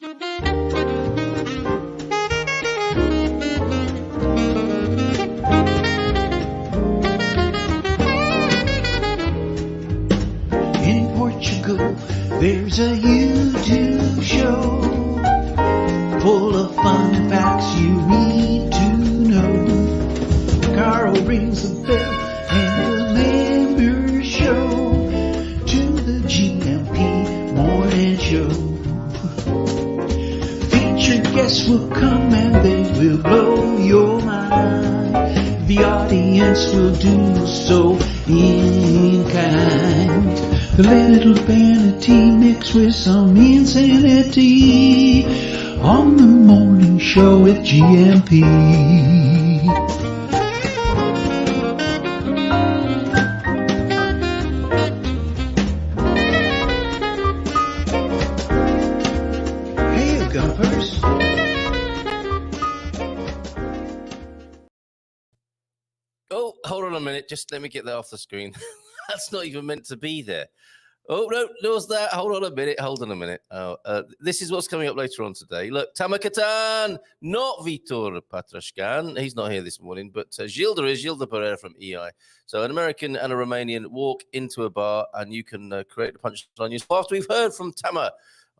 In Portugal, there's a YouTube show full of fun facts you need to know. Carl rings the bell and the members show to the GMP Morning Show. Featured guests will come and they will blow your mind. The audience will do so in kind. The little vanity mixed with some insanity on the morning show with GMP. Hey, Gumpers. Oh, hold on a minute. Just let me get that off the screen. That's not even meant to be there. Oh, no, there was that. Hold on a minute. This is what's coming up later on today. Look, Tamer Kattan, not Vitor Patrashkan. He's not here this morning, but Gilda Pereira from EI. So an American and a Romanian walk into a bar, and you can create a punchline yourself after we've heard from Tamer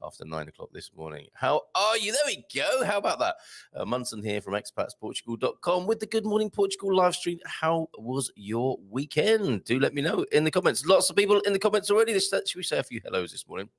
after 9 o'clock this morning. How are you? There we go. How about that? Munson here from expatsportugal.com with the Good Morning Portugal live stream. How was your weekend? Do let me know in the comments. Lots of people in the comments already. Should we say a few hellos this morning?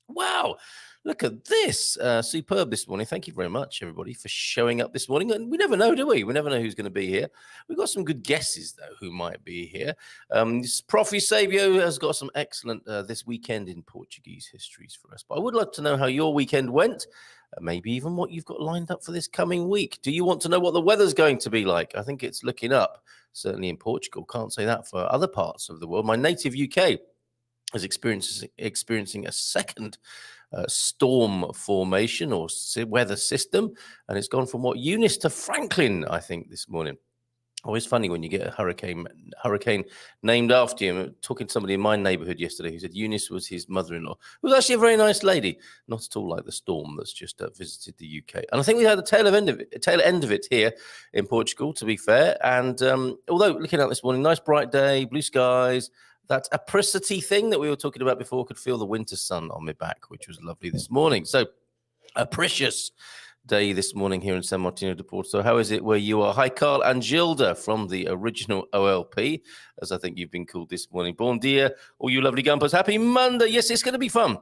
Wow. Look at this. Superb this morning. Thank you very much, everybody, for showing up this morning. And we never know, do we? We never know who's going to be here. We've got some good guesses, though, who might be here. Profi Sabio has got some excellent this weekend in Portuguese histories for us. But I would like to know how your weekend went, maybe even what you've got lined up for this coming week. Do you want to know what the weather's going to be like? I think it's looking up, certainly in Portugal. Can't say that for other parts of the world. My native UK is experiencing a second storm formation or weather system, and it's gone from what Eunice to Franklin, I think, this morning. Always funny when you get a hurricane named after you. I'm talking to somebody in my neighborhood yesterday who said Eunice was his mother-in-law, who was actually a very nice lady, not at all like the storm that's just visited the UK. And I think we had the tail end of it here in Portugal, to be fair. And although looking out this morning, nice bright day, blue skies. That apricity thing that we were talking about before, could feel the winter sun on my back, which was lovely this morning. So, a precious day this morning here in San Martino de Porto. So how is it where you are? Hi, Carl and Gilda from the original OLP, as I think you've been called this morning. Bon dia, all you lovely gumpers. Happy Monday. Yes, it's going to be fun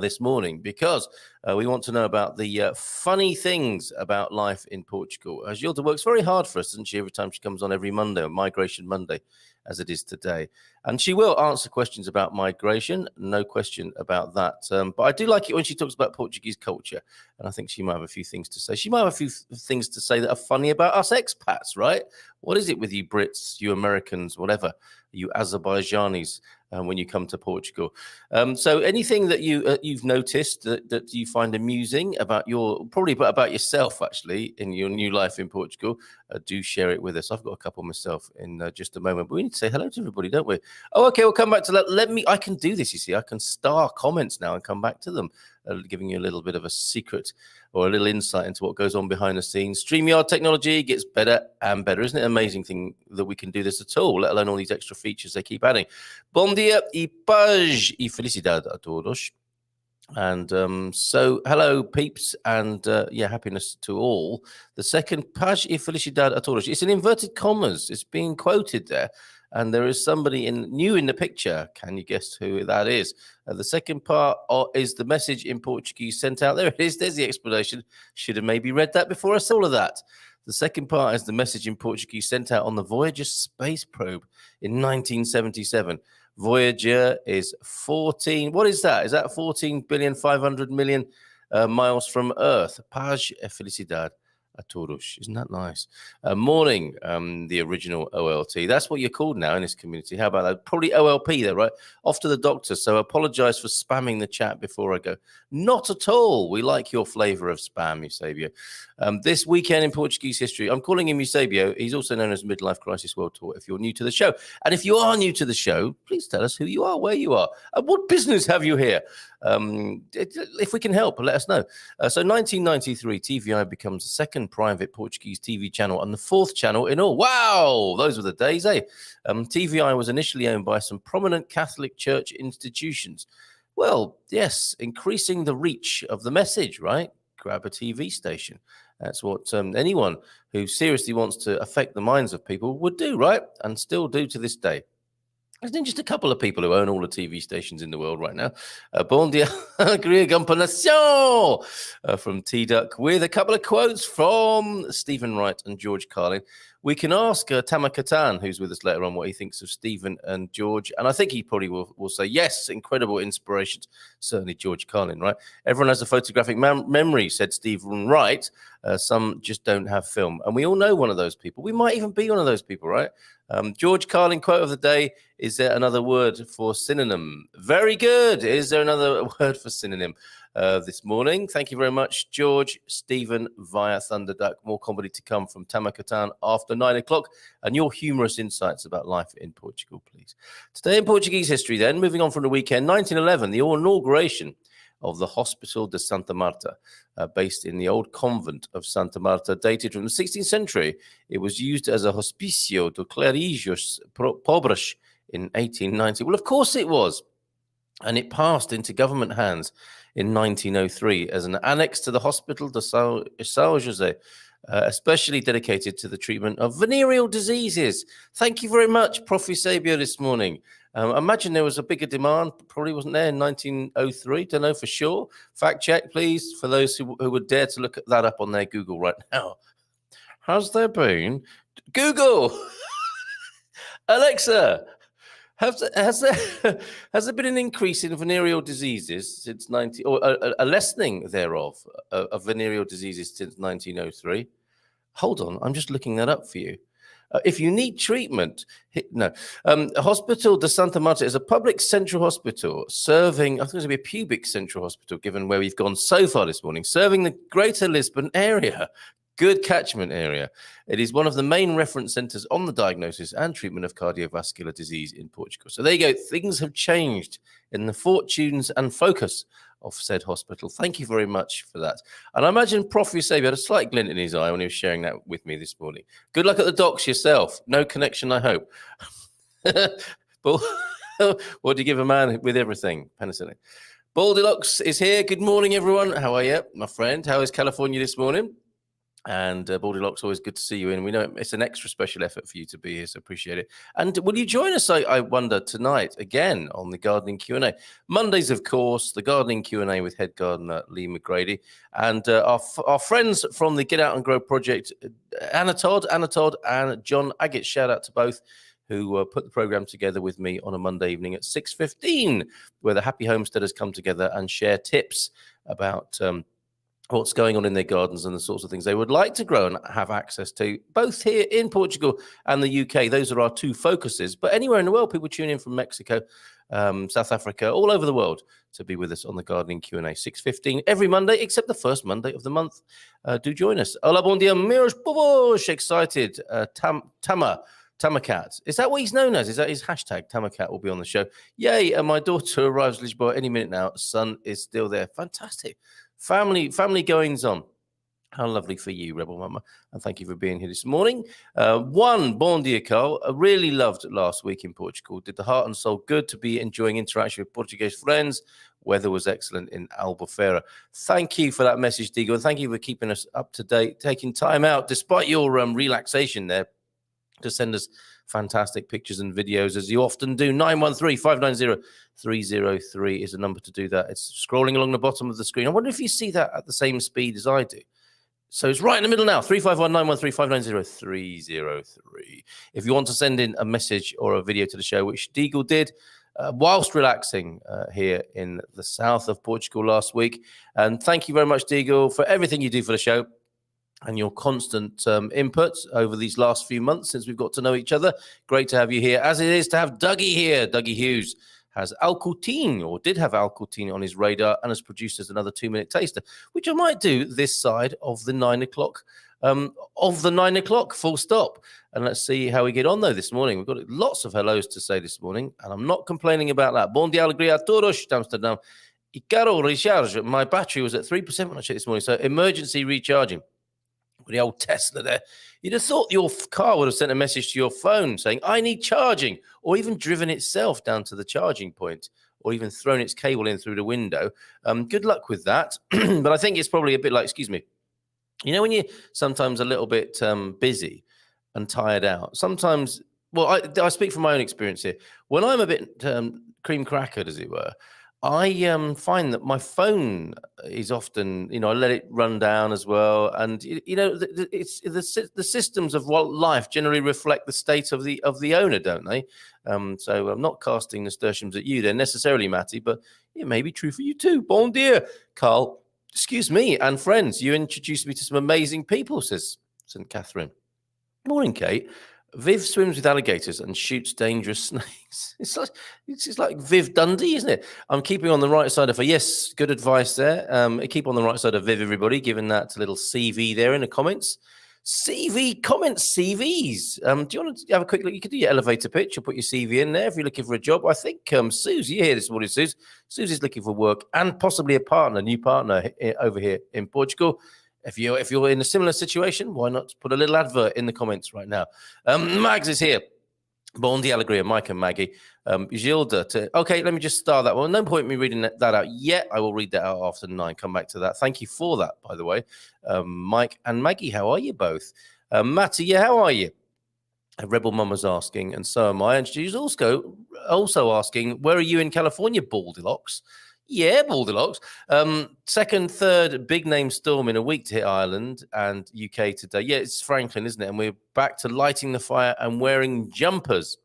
this morning, because we want to know about the funny things about life in Portugal. Gilda works very hard for us, doesn't she, every time she comes on every Monday, Migration Monday, as it is today. And she will answer questions about migration, no question about that. But I do like it when she talks about Portuguese culture, and I think she might have a few things to say. She might have a few things to say that are funny about us expats, right? What is it with you Brits, you Americans, whatever, you Azerbaijanis, when you come to Portugal? So anything that you've noticed that you find amusing about probably about yourself, actually, in your new life in Portugal, do share it with us. I've got a couple myself in just a moment, but we need to say hello to everybody, don't we? Oh, okay, we'll come back to that. I can do this, you see. I can star comments now and come back to them, giving you a little bit of a secret or a little insight into what goes on behind the scenes. StreamYard technology gets better and better. Isn't it an amazing thing that we can do this at all, let alone all these extra features they keep adding? Bom dia e paz e felicidade a todos. And so, hello, peeps, and happiness to all. The second, paz e felicidade a todos. It's in inverted commas. It's being quoted there. And there is somebody new in the picture. Can you guess who that is? The second part is the message in Portuguese sent out. There it is. There's the explanation. Should have maybe read that before I saw all of that. The second part is the message in Portuguese sent out on the Voyager space probe in 1977. Voyager is 14. What is that? Is that 14,500,000,000 miles from Earth? Paz e felicidade a todos. Isn't that nice? Morning, the original OLT. That's what you're called now in this community. How about that? Probably OLP though, right? Off to the doctor. So I apologize for spamming the chat before I go. Not at all. We like your flavor of spam, Eusebio. This weekend in Portuguese history, I'm calling him Eusebio. He's also known as Midlife Crisis World Tour if you're new to the show. And if you are new to the show, please tell us who you are, where you are, and what business have you here? If we can help, let us know. So 1993, TVI becomes the second private Portuguese TV channel and the fourth channel in all. Wow, those were the days, eh? TVI was initially owned by some prominent Catholic Church institutions. Well, yes, increasing the reach of the message, right? Grab a TV station. That's what anyone who seriously wants to affect the minds of people would do, right? And still do to this day. There's just a couple of people who own all the TV stations in the world right now. Bon dia, from T-Duck, with a couple of quotes from Stephen Wright and George Carlin. We can ask Tamer Kattan, who's with us later on, what he thinks of Stephen and George. And I think he probably will say, yes, incredible inspirations. Certainly George Carlin, right? Everyone has a photographic memory, said Stephen Wright. Some just don't have film. And we all know one of those people. We might even be one of those people, right? George Carlin quote of the day, is there another word for synonym? Very good. Is there another word for synonym this morning? Thank you very much, George, Stephen, via Thunderduck. More comedy to come from Tamer Kattan after 9 o'clock, and your humorous insights about life in Portugal, please. Today in Portuguese history then, moving on from the weekend, 1911, the inauguration of the Hospital de Santa Marta, based in the old convent of Santa Marta, dated from the 16th century. It was used as a hospicio de clérigos pobres in 1890. Well, of course it was. And it passed into government hands in 1903 as an annex to the Hospital de São José, especially dedicated to the treatment of venereal diseases. Thank you very much, Prof. Eusebio, this morning. Imagine there was a bigger demand, probably wasn't there in 1903, don't know for sure. Fact check, please, for those who would dare to look that up on their Google right now. Has there been... Google! Alexa! Has there been an increase in venereal diseases since or a lessening thereof of venereal diseases since 1903? Hold on, I'm just looking that up for you. If you need treatment, Hospital de Santa Marta is a public central hospital serving, I think it's going to be a pubic central hospital, given where we've gone so far this morning, serving the greater Lisbon area. Good catchment area. It is one of the main reference centers on the diagnosis and treatment of cardiovascular disease in Portugal. So there you go. Things have changed in the fortunes and focus of said hospital. Thank you very much for that. And I imagine Prof. Eusebio had a slight glint in his eye when he was sharing that with me this morning. Good luck at the docks yourself. No connection, I hope. But what do you give a man with everything? Penicillin. Baldilocks is here. Good morning, everyone. How are you, my friend? How is California this morning? And Baldilocks, always good to see you in. We know it's an extra special effort for you to be here, so appreciate it. And will you join us, I wonder, tonight again on the Gardening Q&A? Mondays, of course, the Gardening Q&A with head gardener Lee McGrady. And our friends from the Get Out and Grow project, Anna Todd and John Agate, shout out to both, who put the program together with me on a Monday evening at 6:15, where the happy homesteaders come together and share tips about what's going on in their gardens and the sorts of things they would like to grow and have access to, both here in Portugal and the UK. Those are our two focuses. But anywhere in the world, people tune in from Mexico, South Africa, all over the world to be with us on the Gardening Q&A. 6:15 every Monday, except the first Monday of the month. Do join us. Hola, bon dia, meus povos. Excited. Tamer Kat. Is that what he's known as? Is that his hashtag? Tamer Kat will be on the show. Yay. And my daughter arrives Lisboa any minute now. Son is still there. Fantastic. Family goings on. How lovely for you, Rebel Mama. And thank you for being here this morning. Bon dia, Carl. I really loved last week in Portugal. Did the heart and soul good to be enjoying interaction with Portuguese friends. Weather was excellent in Albufeira. Thank you for that message, Diego. And thank you for keeping us up to date, taking time out, despite your relaxation there, to send us fantastic pictures and videos, as you often do. 913-590-303 is the number to do that. It's scrolling along the bottom of the screen. I wonder if you see that at the same speed as I do. So it's right in the middle now, 351-913-590-303. If you want to send in a message or a video to the show, which Deagle did whilst relaxing here in the south of Portugal last week. And thank you very much, Deagle, for everything you do for the show. and your constant input over these last few months since we've got to know each other. Great to have you here, as it is to have Dougie here. Dougie Hughes has Alcoutine, or did have Alcoutine on his radar, and has produced us another 2-minute taster, which I might do this side of the 9 o'clock, full stop. And let's see how we get on, though, this morning. We've got lots of hellos to say this morning, and I'm not complaining about that. Bon dia, alegria a todos, Amsterdam. E caro recharge. My battery was at 3% when I checked this morning, so emergency recharging. With the old Tesla there, you'd have thought your car would have sent a message to your phone saying, I need charging, or even driven itself down to the charging point, or even thrown its cable in through the window. Good luck with that. But I think it's probably a bit like, excuse me, you know, when you're sometimes a little bit busy and tired out, sometimes, well, I speak from my own experience here. When I'm a bit cream crackered, as it were, I find that my phone is often, you know, I let it run down as well. And, you know, the systems of life generally reflect the state of the owner, don't they? So I'm not casting nasturtiums at you there necessarily, Matty, but it may be true for you too. Bon dia, Carl. Excuse me, and friends. You introduced me to some amazing people, says St. Catherine. Morning, Kate. Viv swims with alligators and shoots dangerous snakes. It's like Viv Dundee, isn't it? I'm keeping on the right side of her. Yes, good advice there. Keep on the right side of Viv, everybody, given that little CV there in the comments. CV comments, CVs. Do you want to have a quick look? You could do your elevator pitch or put your CV in there if you're looking for a job. I think Suze, you're here this morning, Suze. Suze is looking for work and possibly a new partner over here in Portugal. If you're in a similar situation, why not put a little advert in the comments right now? Mags is here. Bon dia, alegria, Mike and Maggie. Gilda. Okay, let me just start that one. No point in me reading that out yet. I will read that out after 9. Come back to that. Thank you for that, by the way. Mike and Maggie, how are you both? Matty, yeah, how are you? Rebel Mama's asking, and so am I. And she's also asking, where are you in California, Baldilocks? Yeah, Baldilocks. Second, third big name storm in a week to hit Ireland and UK today. Yeah, it's Franklin, isn't it? And we're back to lighting the fire and wearing jumpers.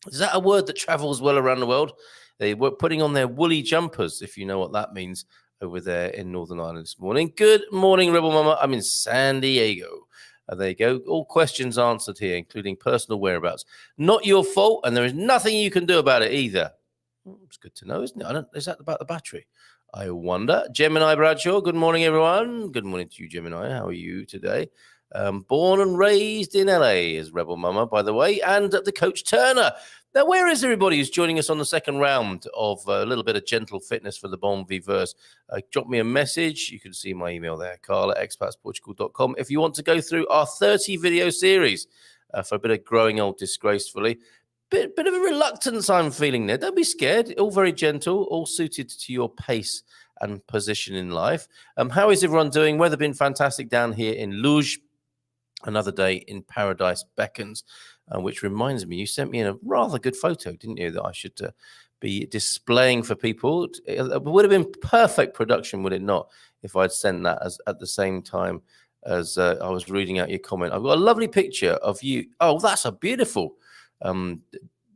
Is that a word that travels well around the world? They were putting on their woolly jumpers, if you know what that means, over there in Northern Ireland this morning. Good morning, Rebel Mama. I'm in San Diego. There you go. All questions answered here, including personal whereabouts. Not your fault, and there is nothing you can do about it either. It's good to know, isn't it? Is that about the battery? I wonder. Gemini Bradshaw, good morning, everyone. Good morning to you, Gemini. How are you today? Born and raised in LA is Rebel Mama, by the way, and the Coach Turner. Now, where is everybody who's joining us on the second round of a little bit of gentle fitness for the Bon Vivers? Drop me a message. You can see my email there, carl@expatsportugal.com. If you want to go through our 30 video series for a bit of growing old disgracefully, Bit of a reluctance I'm feeling there. Don't be scared. All very gentle, all suited to your pace and position in life. How is everyone doing? Weather been fantastic down here in Luge. Another day in paradise beckons, which reminds me, you sent me in a rather good photo, didn't you, that I should be displaying for people. It would have been perfect production, would it not, if I'd sent that at the same time as I was reading out your comment. I've got a lovely picture of you. Oh, that's a beautiful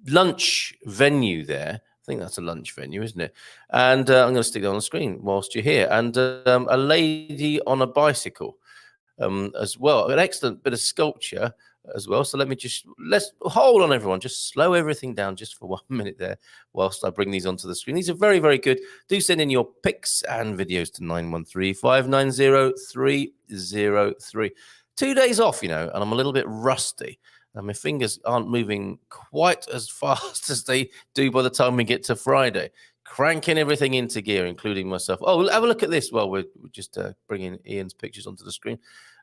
lunch venue there. I think that's a lunch venue, isn't it? And I'm going to stick that on the screen whilst you're here. And a lady on a bicycle as well. An excellent bit of sculpture as well. So let's hold on, everyone. Just slow everything down just for 1 minute there whilst I bring these onto the screen. These are very, very good. Do send in your pics and videos to 913-590-303. 2 days off, you know, and I'm a little bit rusty. And my fingers aren't moving quite as fast as they do by the time we get to Friday. Cranking everything into gear, including myself. Oh, have a look at this while we're just bringing Ian's pictures onto the screen.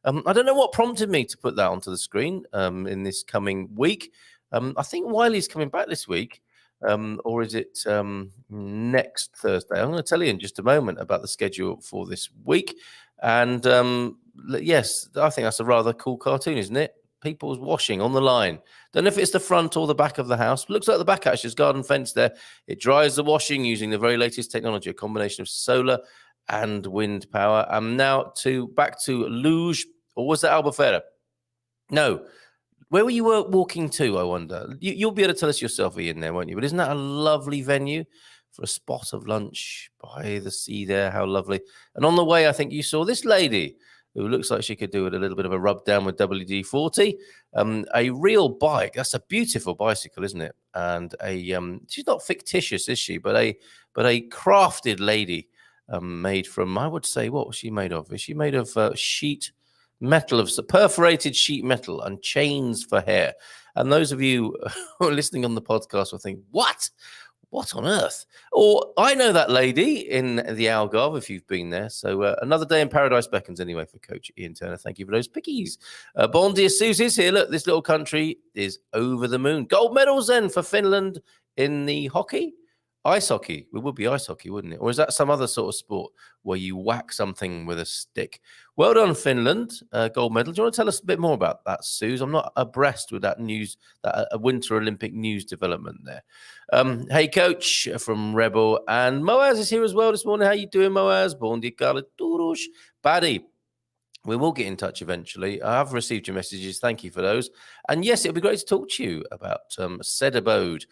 I don't know what prompted me to put that onto the screen in this coming week. I think Wiley's coming back this week, or is it next Thursday? I'm going to tell you in just a moment about the schedule for this week. And yes, I think that's a rather cool cartoon, isn't it? People's washing on the line. Don't know if it's the front or the back of the house. Looks like the back, actually. There's garden fence there. It dries the washing using the very latest technology, a combination of solar and wind power. And now back to Luge, or was that Albufeira? No. Where were you walking to, I wonder? You'll be able to tell us yourself, Ian, there, won't you? But isn't that a lovely venue for a spot of lunch by the sea there? How lovely. And on the way, I think you saw this lady. who looks like she could do it a little bit of a rub down with WD-40. A real bike. That's a beautiful bicycle, isn't it? And she's not fictitious, is she? But a crafted lady made from, I would say, what was she made of? Is she made of sheet metal, of perforated sheet metal and chains for hair? And those of you who are listening on the podcast will think, what? What on earth? Or I know that lady in the Algarve, if you've been there. So another day in paradise beckons anyway for Coach Ian Turner. Thank you for those pickies. Bon dia, Susie's here. Look, this little country is over the moon. Gold medals then for Finland in the hockey. Ice hockey. It would be ice hockey, wouldn't it? Or is that some other sort of sport where you whack something with a stick? Well done, Finland. Gold medal. Do you want to tell us a bit more about that, Suze? I'm not abreast with that news, that Winter Olympic news development there. Hey, Coach from Rebel. And Moaz is here as well this morning. How you doing, Moaz? Bon dia, Carla Turush. Baddy. We will get in touch eventually. I have received your messages. Thank you for those. And yes, it'll be great to talk to you about said abode.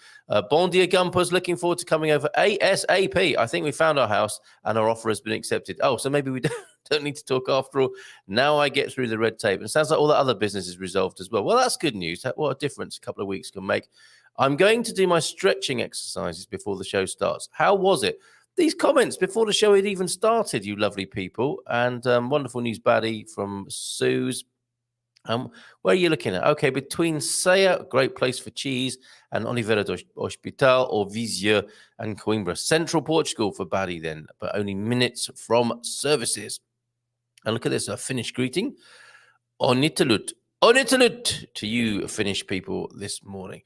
Bon dia, Gumpers. Looking forward to coming over ASAP. I think we found our house and our offer has been accepted. Oh, so maybe we don't need to talk after all. Now I get through the red tape. And it sounds like all that other business is resolved as well. Well, that's good news. What a difference a couple of weeks can make. I'm going to do my stretching exercises before the show starts. How was it? These comments before the show had even started, you lovely people. And wonderful news, Baddie, from Suze. Where are you looking at? Okay, between Ceia, great place for cheese, and Oliveira do Hospital, or Viseu and Coimbra. Central Portugal for Baddie then, but only minutes from services. And look at this, a Finnish greeting. Onnittelut. Onnittelut to you Finnish people this morning.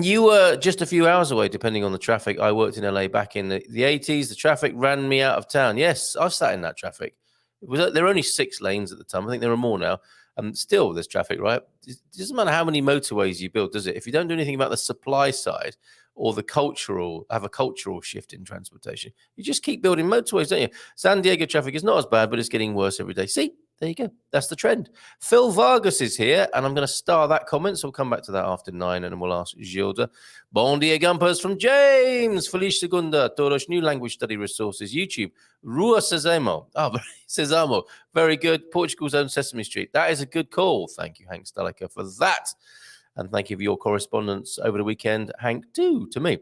You were just a few hours away, depending on the traffic. I worked in LA back in the 80s. The traffic ran me out of town. Yes, I sat in that traffic. There were only 6 lanes at the time. I think there are more now. Still, there's traffic, right? It doesn't matter how many motorways you build, does it? If you don't do anything about the supply side or have a cultural shift in transportation, you just keep building motorways, don't you? San Diego traffic is not as bad, but it's getting worse every day. See? There you go. That's the trend. Phil Vargas is here, and I'm going to star that comment, so we'll come back to that after 9, and we'll ask Gilda. Bon dia, Gumpers from James. Feliz Segunda. Todos new language study resources. YouTube. Rua Sesamo. Sesamo. Very good. Portugal's own Sesame Street. That is a good call. Thank you, Hank Staliker, for that. And thank you for your correspondence over the weekend, Hank, too, to me.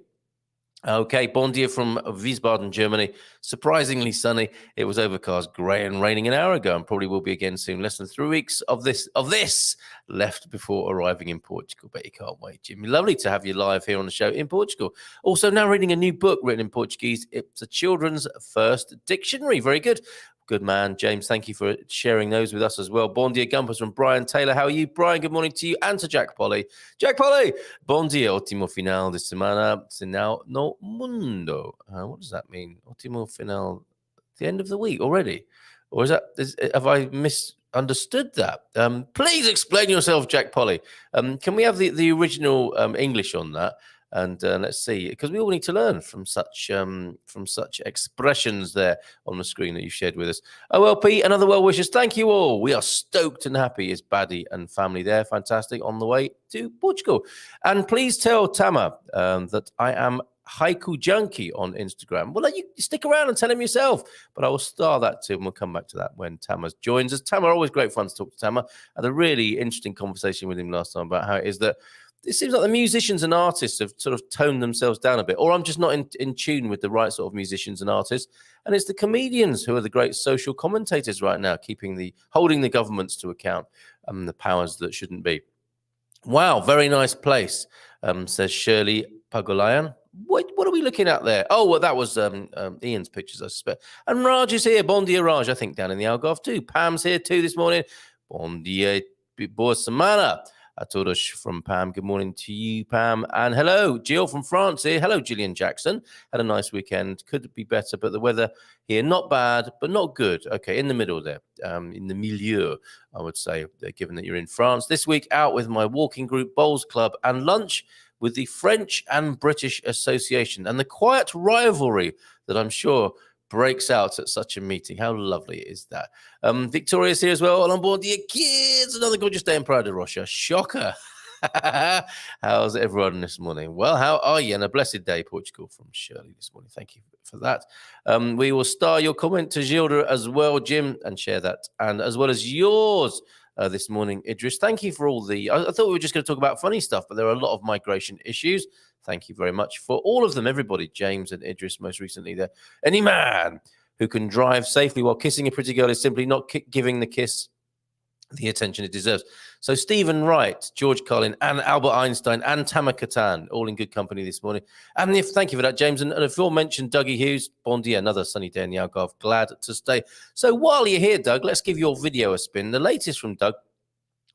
Okay, bon dia from Wiesbaden, Germany. Surprisingly sunny. It was overcast, grey, and raining an hour ago, and probably will be again soon. Less than 3 weeks of this left before arriving in Portugal. Bet you can't wait, Jimmy. Lovely to have you live here on the show in Portugal. Also, now reading a new book written in Portuguese. It's a children's first dictionary. Very good. Good man, James. Thank you for sharing those with us as well. Bon dia, Gumpers from Brian Taylor. How are you, Brian? Good morning to you and to Jack Polly. Jack Polly, bon dia. Ottimo final de semana. Sinal no mundo. What does that mean? Ottimo final. The end of the week already? Or have I misunderstood that? Please explain yourself, Jack Polly. Can we have the original English on that? And let's see, because we all need to learn from such expressions there on the screen that you shared with us. OLP and other well wishes, thank you all. We are stoked and happy as Baddie and family there. Fantastic, on the way to Portugal. And please tell Tamer that I am Haiku Junkie on Instagram. Well, you stick around and tell him yourself, but I will star that too, and we'll come back to that when Tamer joins us. Tamer, always great fun to talk to Tamer. I had a really interesting conversation with him last time about how it is that it seems like the musicians and artists have sort of toned themselves down a bit, or I'm just not in tune with the right sort of musicians and artists. And it's the comedians who are the great social commentators right now, holding the governments to account, the powers that shouldn't be. Wow, very nice place, says Shirley Pagolayan. What are we looking at there? Oh, well, that was Ian's pictures, I suspect. And Raj is here. Bon dia, Raj, I think, down in the Algarve too. Pam's here too this morning. Bon dia, boa semana. A todos from Pam. Good morning to you, Pam. And hello, Jill from France here. Hello, Gillian Jackson. Had a nice weekend. Could be better, but the weather here, not bad, but not good. Okay, in the middle there, in the milieu, I would say, given that you're in France. This week, out with my walking group, Bowls Club, and lunch with the French and British Association, and the quiet rivalry that I'm sure breaks out at such a meeting. How lovely is that? Victoria's here as well. On board the kids. Another gorgeous day in Praia de Rocha. Shocker. How's everyone this morning? Well, how are you? And a blessed day, Portugal, from Shirley this morning. Thank you for that. We will star your comment to Gilda as well, Jim, and share that, and as well as yours this morning, Idris. Thank you for all the... I thought we were just going to talk about funny stuff, but there are a lot of migration issues. Thank you very much for all of them, everybody. James and Idris, most recently there. Any man who can drive safely while kissing a pretty girl is simply not giving the kiss the attention it deserves. So Stephen Wright, George Carlin, and Albert Einstein, and Tamer Kattan, all in good company this morning. And thank you for that, James. And if you'll mention Dougie Hughes, bon dia, another sunny day in the Algarve. Glad to stay. So while you're here, Doug, let's give your video a spin. The latest from Doug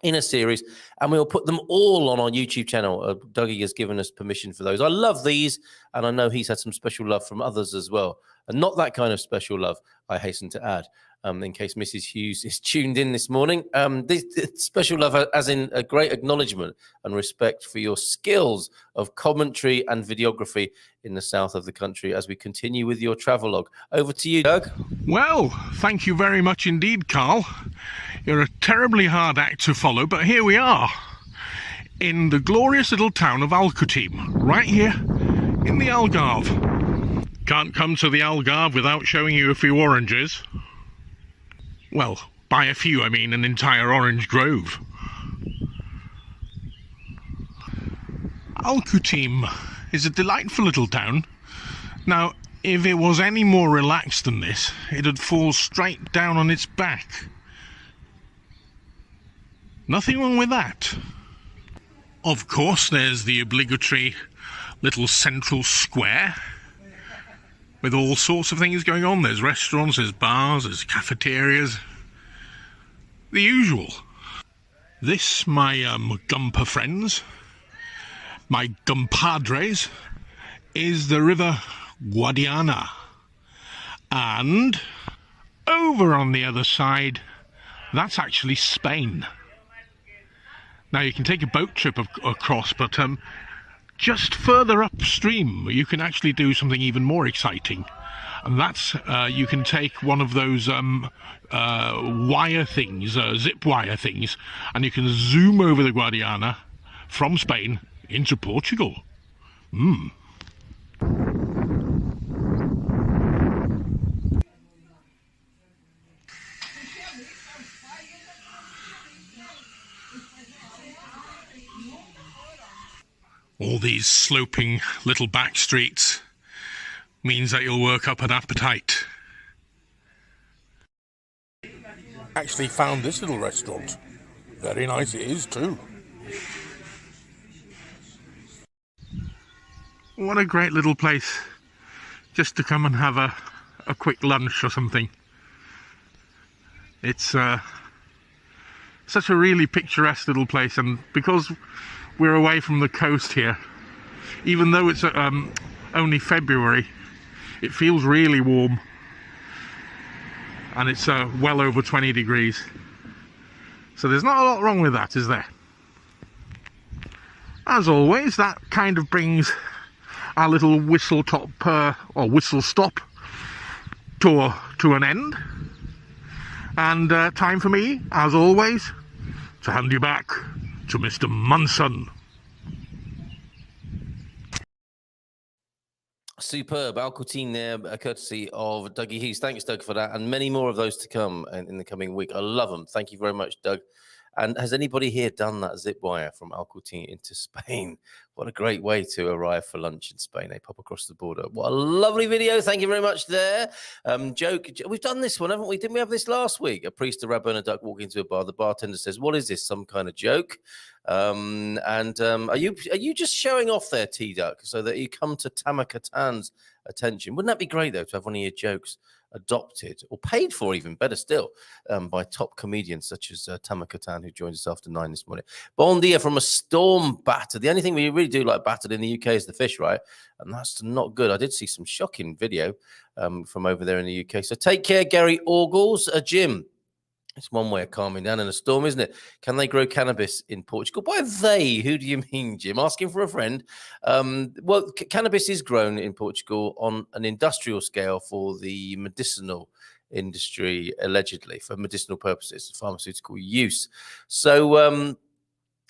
in a series, and we'll put them all on our YouTube channel. Dougie has given us permission for those. I love these, and I know he's had some special love from others as well. And not that kind of special love, I hasten to add. In case Mrs. Hughes is tuned in this morning. This special love as in a great acknowledgement and respect for your skills of commentary and videography in the south of the country as we continue with your travelogue. Over to you, Doug. Well, thank you very much indeed, Carl. You're a terribly hard act to follow, but here we are in the glorious little town of Alcutim, right here in the Algarve. Can't come to the Algarve without showing you a few oranges. Well, by a few, I mean an entire orange grove. Alcutim is a delightful little town. Now, if it was any more relaxed than this, it'd fall straight down on its back. Nothing wrong with that. Of course, there's the obligatory little central square with all sorts of things going on. There's restaurants, there's bars, there's cafeterias. The usual. This, my Gumper friends, my Gumpadres, is the river Guadiana. And over on the other side, that's actually Spain. Now, you can take a boat trip across, but just further upstream, you can actually do something even more exciting. And that's, you can take one of those wire things, zip wire things, and you can zoom over the Guadiana from Spain into Portugal. All these sloping little back streets means that you'll work up an appetite. Actually found this little restaurant. Very nice it is too. What a great little place just to come and have a quick lunch or something. It's such a really picturesque little place, and because we're away from the coast here, even though it's only February, it feels really warm, and it's well over 20 degrees. So there's not a lot wrong with that, is there? As always, that kind of brings our little whistle stop to an end. And time for me, as always, to hand you back to Mr. Munson. Superb. Alcutin there, courtesy of Dougie Hughes. Thanks, Doug, for that. And many more of those to come in the coming week. I love them. Thank you very much, Doug. And has anybody here done that zip wire from Alcutin into Spain? What a great way to arrive for lunch in Spain. They pop across the border. What a lovely video. Thank you very much there. Joke. We've done this one, haven't we? Didn't we have this last week? A priest, a rabbi, and a duck walk into a bar. The bartender says, "What is this? Some kind of joke?" Are you just showing off there, T-Duck, so that you come to Tamer Kattan's attention? Wouldn't that be great, though, to have one of your jokes adopted or paid for, even better still, by top comedians such as Tamer Kattan, who joins us after 9 this morning. Bon dia from a storm battered. The only thing we really do like battered in the UK is the fish, right? And that's not good. I did see some shocking video from over there in the UK. So take care, Gary Orgles. Jim, it's one way of calming down in a storm, isn't it? Can they grow cannabis in Portugal? By they, who do you mean, Jim? Asking for a friend. Well, cannabis is grown in Portugal on an industrial scale for the medicinal industry, allegedly, for medicinal purposes, pharmaceutical use. So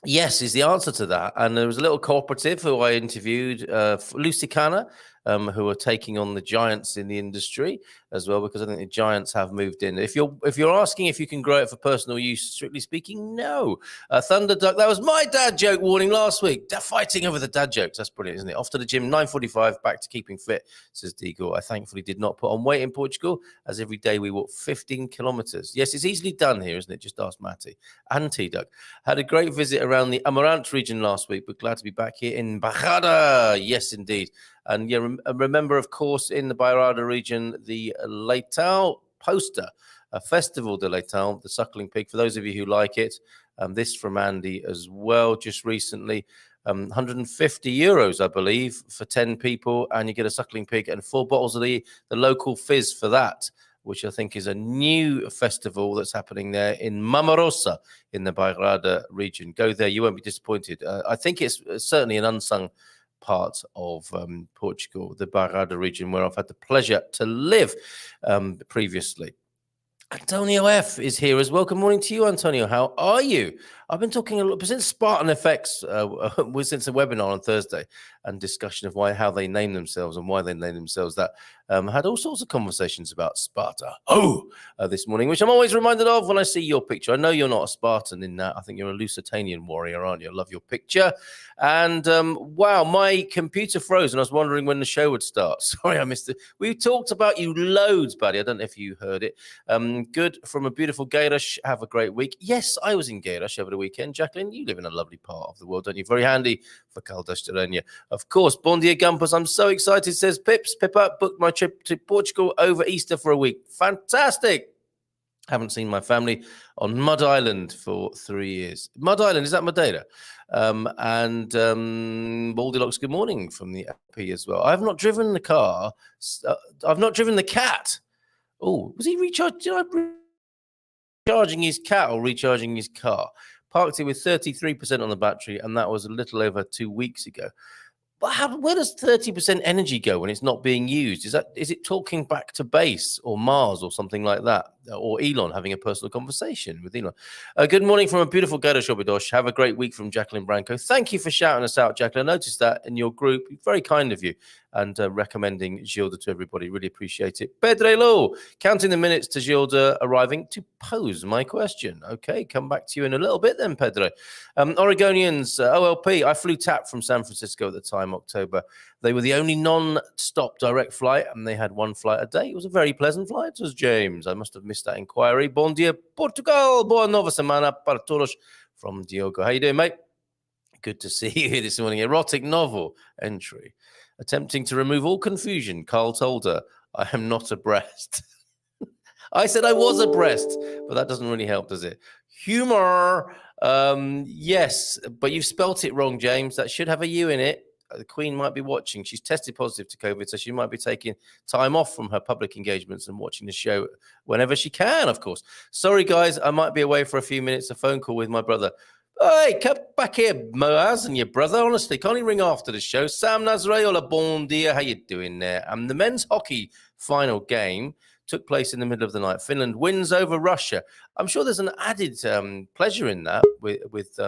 Yes, is the answer to that. And there was a little cooperative who I interviewed, Lusitana, who are taking on the giants in the industry as well, because I think the giants have moved in. If you're asking if you can grow it for personal use, strictly speaking, no. Thunder Duck, that was my dad joke warning last week. They're fighting over the dad jokes. That's brilliant, isn't it? Off to the gym, 9:45, back to keeping fit, says Digor. I thankfully did not put on weight in Portugal, as every day we walk 15 kilometers. Yes, it's easily done here, isn't it? Just ask Matty and T-Duck. Had a great visit around the Amarante region last week, but glad to be back here in Bajada. Yes, indeed. And yeah, remember, of course, in the Bairrada region, the Leitão Poster, a Festival de Leitão, the suckling pig, for those of you who like it. This from Andy as well, just recently. 150 euros, I believe, for 10 people, and you get a suckling pig and 4 bottles of the local fizz for that, which I think is a new festival that's happening there in Mamarosa in the Bairrada region. Go there, you won't be disappointed. I think it's certainly an unsung part of Portugal, the Bairrada region, where I've had the pleasure to live previously. Antonio F is here as well. Good morning to you, Antonio. How are you? I've been talking a lot since Spartan Effects since a webinar on Thursday and discussion of how they name themselves and why they name themselves that. Had all sorts of conversations about Sparta this morning, which I'm always reminded of when I see your picture. I know you're not a Spartan in that. I think you're a Lusitanian warrior, aren't you? I love your picture. And wow, my computer froze and I was wondering when the show would start. Sorry, I missed it. We talked about you loads, buddy. I don't know if you heard it. Good from a beautiful Gayrush. Have a great week. Yes, I was in Gayrush over the weekend. Jacqueline, you live in a lovely part of the world, don't you? Very handy for Caldas. Of course, Bon dia Gumpers. I'm so excited, says Pips. Pippa booked my trip to Portugal over Easter for a week. Fantastic. Haven't seen my family on Mud Island for 3 years. Mud Island, is that Madeira? And Baldylocks, good morning from the LP as well. I've not driven the car. I've not driven the cat. Oh, was he recharging his cat or recharging his car? Parked it with 33% on the battery, and that was a little over 2 weeks ago. But where does 30% energy go when it's not being used? Is it talking back to base or Mars or something like that? Or Elon, having a personal conversation with Elon. Good morning from a beautiful Gada Shobidosh. Have a great week from Jacqueline Branco. Thank you for shouting us out, Jacqueline. I noticed that in your group. Very kind of you. And recommending Gilda to everybody. Really appreciate it. Pedrelo, counting the minutes to Gilda arriving to pose my question. Okay, come back to you in a little bit then, Pedro. Oregonians, OLP, I flew TAP from San Francisco at the time, October. They were the only non-stop direct flight, and they had 1 flight a day. It was a very pleasant flight, says James. I must have missed that inquiry. Bon dia, Portugal. Boa nova semana para todos from Diogo. How you doing, mate? Good to see you here this morning. Erotic novel entry. Attempting to remove all confusion, Carl told her, I am not abreast. I said I was abreast, but that doesn't really help, does it? Humor. Yes, but you've spelt it wrong, James. That should have a U in it. The Queen might be watching. She's tested positive to COVID, so she might be taking time off from her public engagements and watching the show whenever she can, of course. Sorry, guys, I might be away for a few minutes, a phone call with my brother. Hey, come back here, Moaz and your brother. Honestly, can't he ring after the show? Sam Nazrayola, bon dia. How you doing there? The men's hockey final game took place in the middle of the night. Finland wins over Russia. I'm sure there's an added pleasure in that with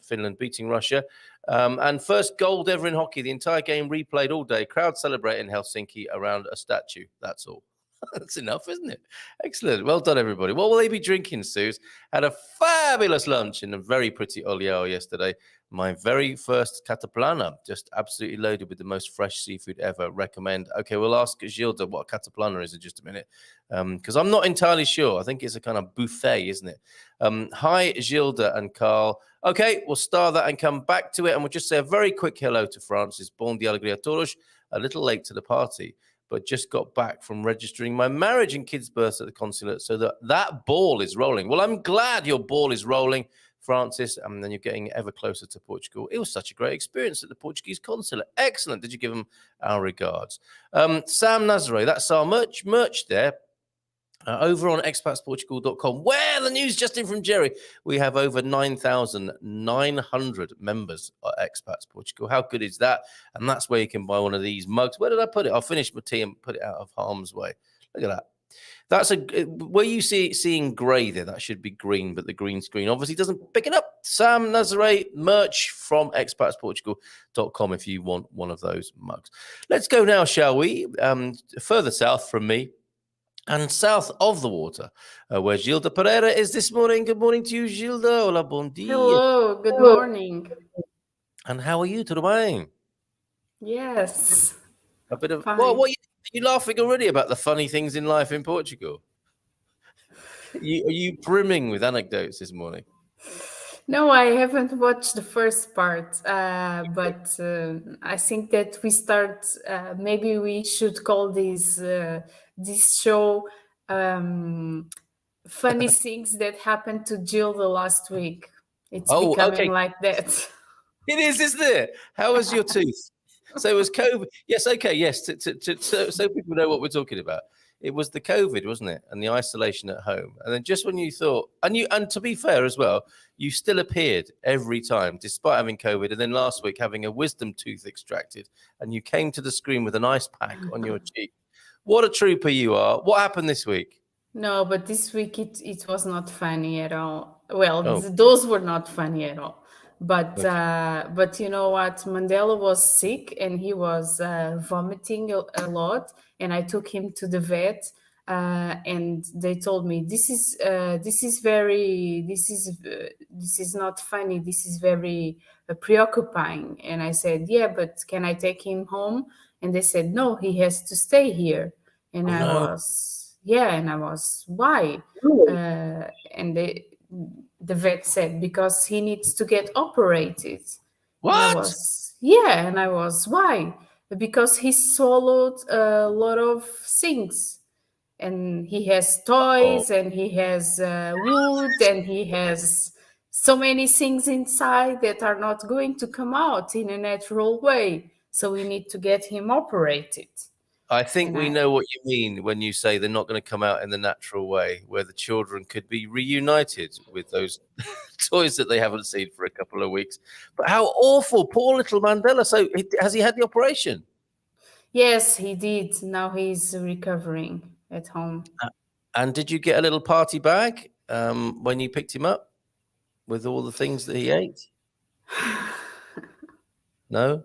Finland beating Russia. And first gold ever in hockey. The entire game replayed all day. Crowd celebrating Helsinki around a statue. That's all. That's enough, isn't it? Excellent. Well done, everybody. What will they be drinking, Suze? Had a fabulous lunch in a very pretty Oliao yesterday. My very first Cataplana, just absolutely loaded with the most fresh seafood ever. Recommend. Okay, we'll ask Gilda what a Cataplana is in just a minute, because I'm not entirely sure. I think it's a kind of buffet, isn't it? Hi, Gilda and Carl. Okay, we'll star that and come back to it, and we'll just say a very quick hello to Francis. Bon dia alegria a todos. A little late to the party, but just got back from registering my marriage and kids' births at the consulate, so that ball is rolling. Well, I'm glad your ball is rolling, Francis, and then you're getting ever closer to Portugal. It was such a great experience at the Portuguese consulate. Excellent. Did you give them our regards? Sam Nazare, that's our merch there. Over on expatsportugal.com, where the news just in from Jerry, we have over 9,900 members at Expats Portugal. How good is that? And that's where you can buy one of these mugs. Where did I put it? I'll finish my tea and put it out of harm's way. Look at that. That's where you seeing grey there. That should be green, but the green screen obviously doesn't pick it up. Sam Nazare, merch from expatsportugal.com if you want one of those mugs. Let's go now, shall we? Further south from me and south of the water, where Gilda Pereira is this morning. Good morning to you, Gilda. Hola, bon dia. Hello, good morning. And how are you, tudo bem? Yes. A bit of Fine. what are you laughing already about the funny things in life in Portugal? Are you brimming with anecdotes this morning? No, I haven't watched the first part, but I think that we start. Maybe we should call this show "Funny Things That Happened to Gilda Last Week." It's becoming like that. It is, isn't it? How was your tooth? So it was COVID. Yes, okay, yes. So people know what we're talking about. It was the COVID, wasn't it? And the isolation at home. And then just when you thought, and to be fair as well, you still appeared every time, despite having COVID. And then last week having a wisdom tooth extracted, and you came to the screen with an ice pack on your cheek. What a trooper you are. What happened this week? No, but this week it was not funny at all. Well, those were not funny at all. But but you know what? Mandela was sick and he was vomiting a lot, and I took him to the vet, and they told me this is not funny. This is very preoccupying. And I said, yeah, but can I take him home? And they said, no, he has to stay here. And I was, why? And the vet said, because he needs to get operated. What? And I was, why? Because he swallowed a lot of things. And he has toys, and he has wood, and he has so many things inside that are not going to come out in a natural way. So we need to get him operated. I think we know what you mean when you say they're not going to come out in the natural way, where the children could be reunited with those toys that they haven't seen for a couple of weeks. But how awful, poor little Mandela. So has he had the operation? Yes, he did. Now he's recovering at home. And did you get a little party bag when you picked him up with all the things that he ate? No?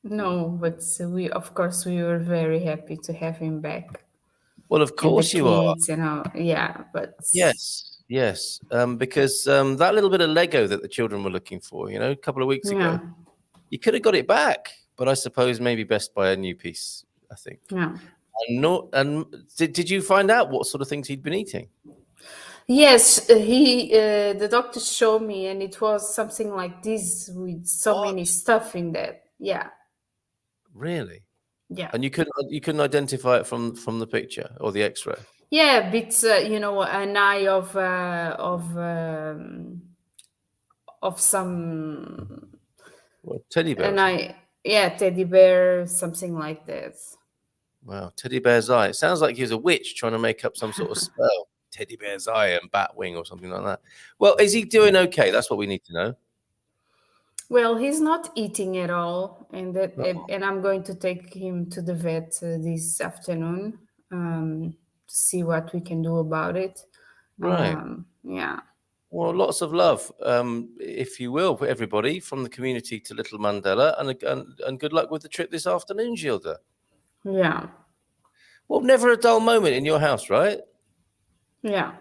No, but we were very happy to have him back. Well, of course you are. But yes, because that little bit of Lego that the children were looking for, a couple of weeks ago, you could have got it back. But I suppose maybe best buy a new piece, I think. Yeah. And did you find out what sort of things he'd been eating? Yes, the doctor showed me, and it was something like this with so many stuff in that. Yeah. Really? Yeah. And you couldn't identify it from the picture or the X-ray? Yeah, bits, an eye of some teddy bear. Teddy bear, something like that. Wow, teddy bear's eye. It sounds like he was a witch trying to make up some sort of spell. Teddy bear's eye and bat wing or something like that. Well, is he doing okay? That's what we need to know. Well, he's not eating at all, and I'm going to take him to the vet this afternoon to see what we can do about it. Right. Yeah. Well, lots of love, if you will, for everybody from the community to little Mandela, and good luck with the trip this afternoon, Gilda. Yeah. Well, never a dull moment in your house, right? Yeah.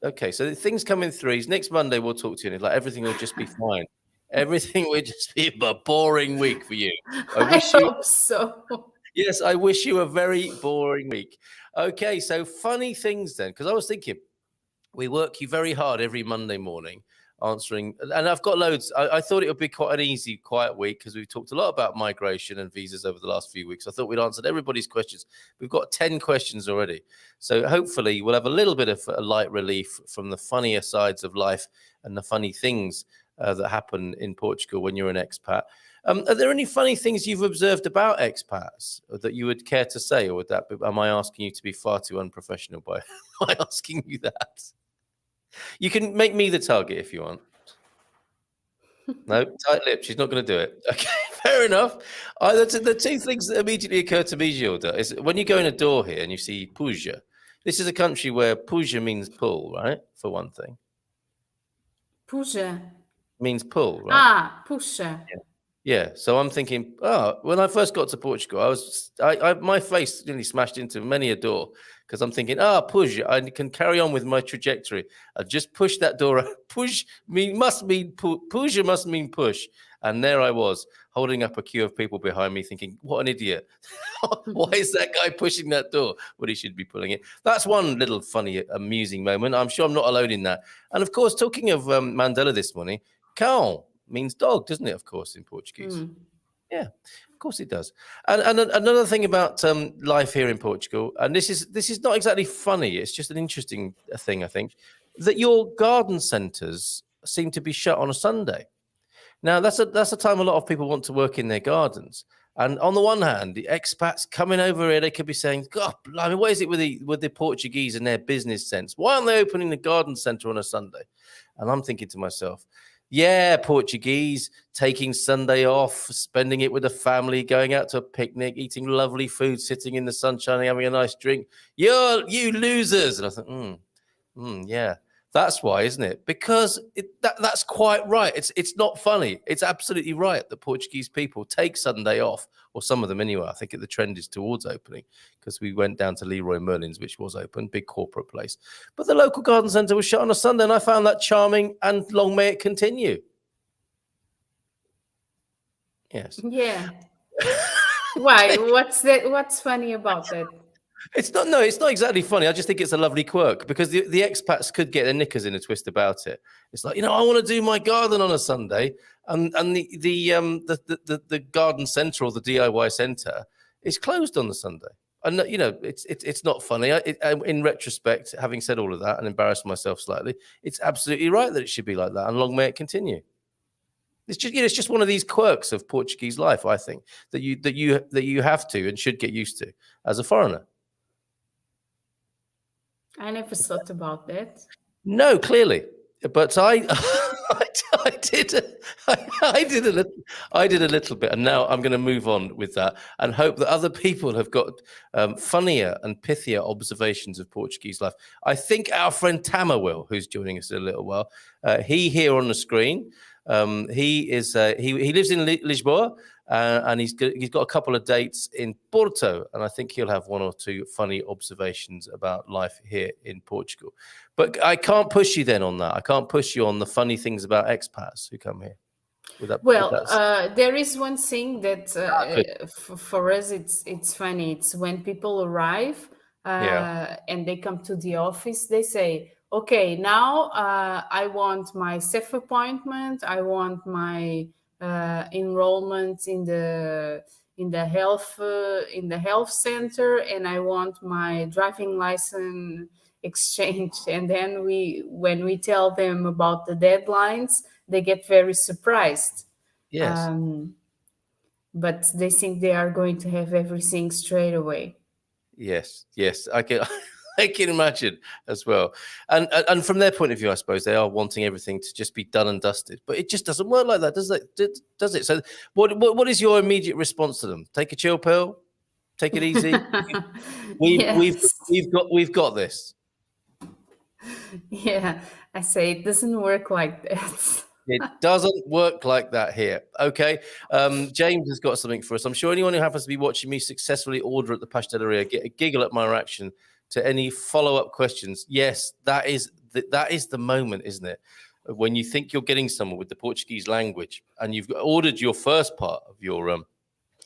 Okay, so things come in threes. Next Monday we'll talk to you, and it's like everything will just be fine. Everything will just be a boring week for you. I hope so. Yes, I wish you a very boring week. Okay, so funny things then, because I was thinking, we work you very hard every Monday morning answering, and I've got loads. I thought it would be quite an easy, quiet week because we've talked a lot about migration and visas over the last few weeks. I thought we'd answered everybody's questions. We've got 10 questions already. So hopefully we'll have a little bit of a light relief from the funnier sides of life and the funny things that happen in Portugal when you're an expat. Are there any funny things you've observed about expats that you would care to say, or am I asking you to be far too unprofessional by asking you that? You can make me the target if you want. No, tight lip. She's not going to do it. Okay, fair enough. The two things that immediately occur to me, Gilda, is when you go in a door here and you see Puja, This is a country where puja means pull, right? For one thing. Puja. Means pull, right? Puxa. Yeah. So I'm thinking, when I first got to Portugal, my face nearly smashed into many a door because I'm thinking, push, I can carry on with my trajectory. I just push that door. Push must mean puja must mean push. And there I was holding up a queue of people behind me thinking, what an idiot. Why is that guy pushing that door when he should be pulling it? That's one little funny, amusing moment. I'm sure I'm not alone in that. And of course, talking of Mandela this morning, cão means dog, doesn't it? Of course, in Portuguese. Yeah, of course it does. And another thing about life here in Portugal, and this is not exactly funny. It's just an interesting thing, I think, that your garden centres seem to be shut on a Sunday. Now that's a time a lot of people want to work in their gardens. And on the one hand, the expats coming over here, they could be saying, God, I mean, what is it with the Portuguese and their business sense? Why aren't they opening the garden centre on a Sunday? And I'm thinking to myself, yeah, Portuguese, taking Sunday off, spending it with the family, going out to a picnic, eating lovely food, sitting in the sunshine, having a nice drink. You losers. And I thought, yeah, that's why, isn't it? Because that's quite right. It's not funny. It's absolutely right that Portuguese people take Sunday off, or some of them anyway. I think the trend is towards opening because we went down to Leroy Merlin's, which was open, big corporate place. But the local garden centre was shut on a Sunday, and I found that charming, and long may it continue. Yes. Yeah. Why? What's funny about that? It's not exactly funny. I just think it's a lovely quirk because the expats could get their knickers in a twist about it. It's like, I want to do my garden on a Sunday, and the garden centre or the DIY centre is closed on the Sunday. And it's not funny. In retrospect, having said all of that and embarrassed myself slightly, it's absolutely right that it should be like that, and long may it continue. It's just it's just one of these quirks of Portuguese life, I think, that you have to and should get used to as a foreigner. I never thought about that. No, clearly, but I did a little bit, and now I'm going to move on with that and hope that other people have got funnier and pithier observations of Portuguese life. I think our friend Tamer will, who's joining us in a little while. He here on the screen. He lives in Lisboa. And he's got a couple of dates in Porto, and I think he'll have one or two funny observations about life here in Portugal. But I can't push you then on that. I can't push you on the funny things about expats who come here. There is one thing that for us it's funny. It's when people arrive and they come to the office. They say, "Okay, now I want my self appointment. I want my enrollment in the health center, and I want my driving license exchange." And then when we tell them about the deadlines, they get very surprised. Yes. But they think they are going to have everything straight away. Yes, I can imagine as well. And from their point of view, I suppose they are wanting everything to just be done and dusted. But it just doesn't work like that, does it? So what is your immediate response to them? Take a chill pill? Take it easy? We've got this. Yeah, I say it doesn't work like that. It doesn't work like that here. Okay. James has got something for us. I'm sure anyone who happens to be watching me successfully order at the pasteleria get a giggle at my reaction to any follow-up questions. Yes, that is the moment, isn't it? When you think you're getting somewhere with the Portuguese language and you've ordered your first part of your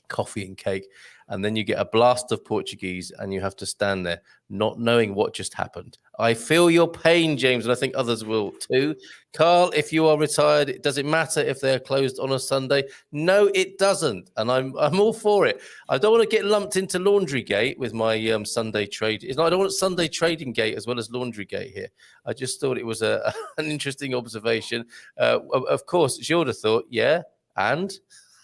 coffee and cake, and then you get a blast of Portuguese and you have to stand there not knowing what just happened. I feel your pain, James, and I think others will too. Carl, if you are retired, does it matter if they're closed on a Sunday? No, it doesn't, and I'm all for it. I don't want to get lumped into Laundry Gate with my Sunday trade. I don't want Sunday Trading Gate as well as Laundry Gate here. I just thought it was an interesting observation. Of course, Gilda thought, yeah, and...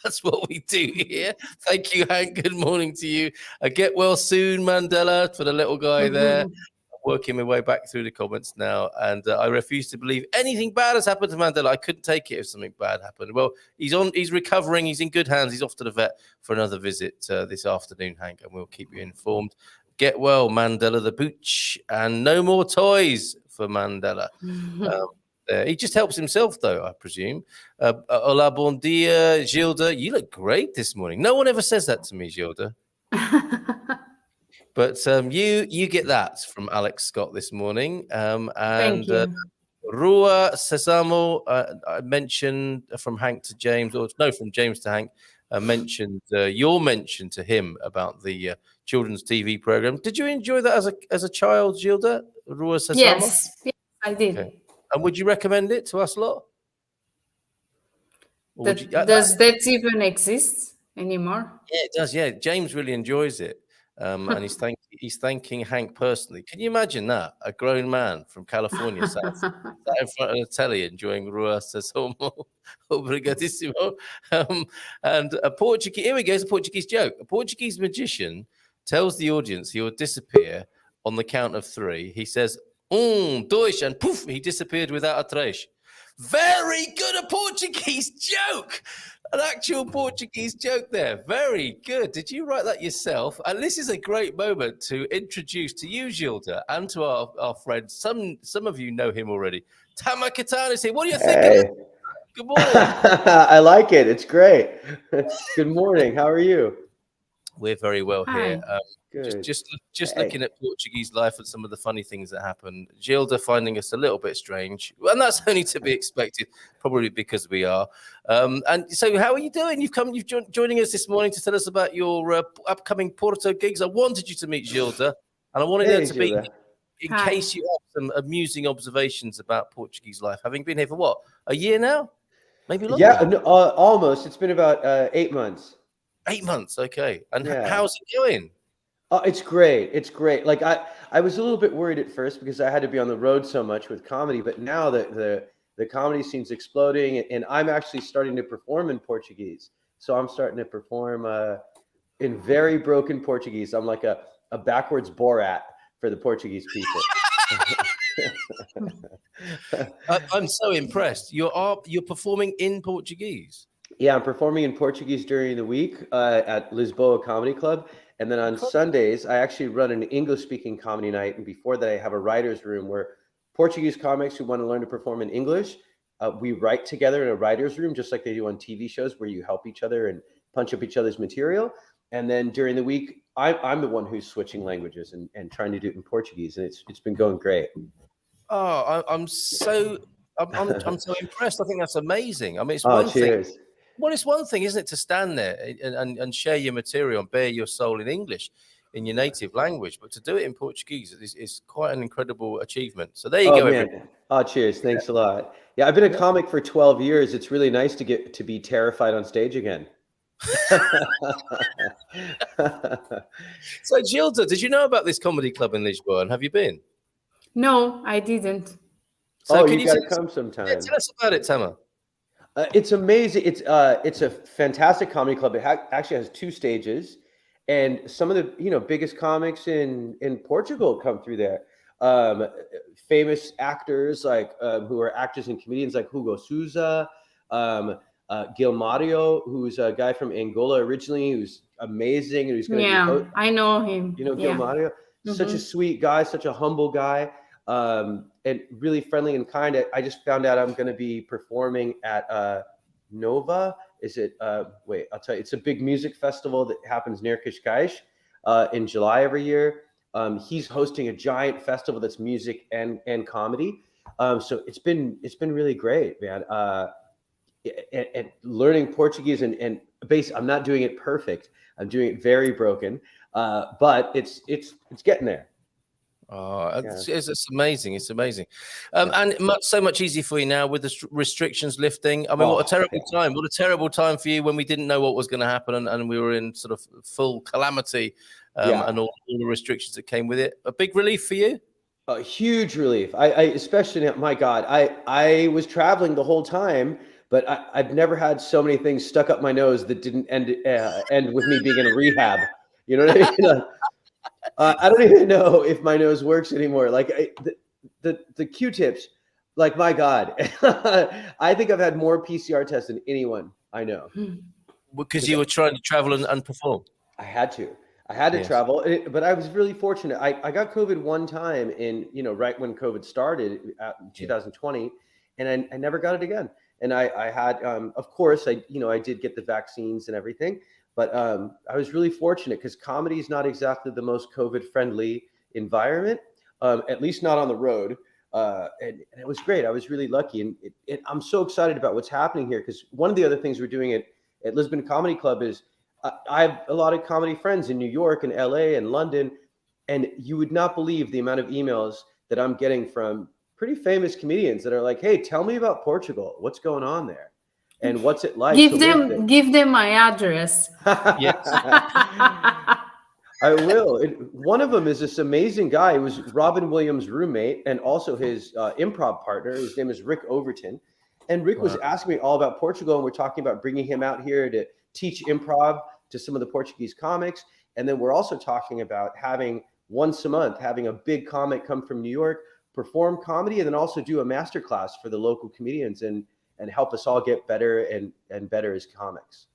That's what we do here. Thank you, Hank. Good morning to you. Get well soon, Mandela, for the little guy there. I'm working my way back through the comments now. And I refuse to believe anything bad has happened to Mandela. I couldn't take it if something bad happened. Well, he's recovering. He's in good hands. He's off to the vet for another visit this afternoon, Hank, and we'll keep you informed. Get well, Mandela the Pooch, and no more toys for Mandela. He just helps himself, though, I presume. Hola, bon dia, Gilda. You look great this morning. No one ever says that to me, Gilda. But you get that from Alex Scott this morning. Thank you. Rua Sesamo, I mentioned from Hank to James, or no, from James to Hank, mentioned your mention to him about the children's TV program. Did you enjoy that as a child, Gilda? Rua Sesamo? Yes, I did. Okay. And would you recommend it to us lot? Does that even exist anymore? Yeah, it does. Yeah, James really enjoys it. And he's thanking Hank personally. Can you imagine that? A grown man from California sat in front of the telly enjoying Rua Sesamo. Obrigadíssimo. And a Portuguese, here we go, it's a Portuguese joke. A Portuguese magician tells the audience he will disappear on the count of 3. He says, dois, and poof, he disappeared without a trace. Very good, a Portuguese joke. An actual Portuguese joke there. Very good. Did you write that yourself? And this is a great moment to introduce to you, Gilda, and to our friends. Some of you know him already. Tamer Kattan is here. What do you think of that? Good morning. I like it. It's great. Good morning. How are you? We're very well here. Good. Just looking at Portuguese life and some of the funny things that happen. Gilda finding us a little bit strange, and that's only to be expected, probably because we are. And so, how are you doing? You've joining us this morning to tell us about your upcoming Porto gigs. I wanted you to meet Gilda, and I wanted her to be in case you have some amusing observations about Portuguese life. Having been here for what, a year now, maybe longer. Yeah, no, almost. It's been about 8 months. 8 months, okay. And how's it going? It's great. It's great. Like I was a little bit worried at first because I had to be on the road so much with comedy, but now that the comedy scene's exploding, and I'm actually starting to perform in Portuguese. So I'm starting to perform in very broken Portuguese. I'm like a backwards Borat for the Portuguese people. I'm so impressed. You're performing in Portuguese. Yeah, I'm performing in Portuguese during the week at Lisboa Comedy Club. And then on Sundays, I actually run an English-speaking comedy night. And before that, I have a writer's room where Portuguese comics who want to learn to perform in English, we write together in a writer's room, just like they do on TV shows where you help each other and punch up each other's material. And then during the week, I'm the one who's switching languages and trying to do it in Portuguese. And it's been going great. Oh, I'm so impressed. I think that's amazing. I mean, it's one thing. Well, it's one thing, isn't it, to stand there and share your material and bare your soul in English, in your native language, but to do it in Portuguese is quite an incredible achievement. So there you go. Man. Oh, cheers. Thanks a lot. Yeah, I've been a comic for 12 years. It's really nice to get to be terrified on stage again. So, Gilda, did you know about this comedy club in Lisboa, and have you been? No, I didn't. So you got to come sometime. Yeah, tell us about it, Tamer. It's amazing. It's a fantastic comedy club. It actually has 2 stages, and some of the biggest comics in Portugal come through there. Famous actors like who are actors and comedians like Hugo Souza, Gil Mario, who's a guy from Angola originally, who's amazing, and who's going to I know him. You know Gil Mario, such a sweet guy, such a humble guy. And really friendly and kind. I just found out I'm going to be performing at Nova. Is it? Wait, I'll tell you. It's a big music festival that happens near Cascais in July every year. He's hosting a giant festival that's music and comedy. So it's been really great, man. And learning Portuguese and I'm not doing it perfect. I'm doing it very broken, but it's getting there. Oh, it's amazing. It's amazing. And so much easier for you now with the restrictions lifting. I mean, what a terrible time. What a terrible time for you when we didn't know what was going to happen and we were in sort of full calamity and all the restrictions that came with it. A big relief for you? A huge relief. I especially, my God, I was traveling the whole time, but I've never had so many things stuck up my nose that didn't end with me being in a rehab. You know what I mean? I don't even know if my nose works anymore. Like the Q-tips, like, my God, I think I've had more PCR tests than anyone I know. Because you were trying to travel and perform. I had to. I had to Yes. travel, but I was really fortunate. I got COVID one time in, right when COVID started in 2020, and I never got it again. And I had, of course, I did get the vaccines and everything, but I was really fortunate because comedy is not exactly the most COVID friendly environment, at least not on the road. And it was great. I was really lucky, and I'm so excited about what's happening here because one of the other things we're doing at Lisbon Comedy Club is I have a lot of comedy friends in New York and LA and London, and you would not believe the amount of emails that I'm getting from pretty famous comedians that are like, "Hey, tell me about Portugal. What's going on there? And what's it like to live there?" Give them my address. Yes. I will. One of them is this amazing guy who was Robin Williams' roommate and also his improv partner. His name is Rick Overton. And Rick was asking me all about Portugal, and we're talking about bringing him out here to teach improv to some of the Portuguese comics. And then we're also talking about having once a month, having a big comic come from New York, perform comedy, and then also do a masterclass for the local comedians and help us all get better and better as comics.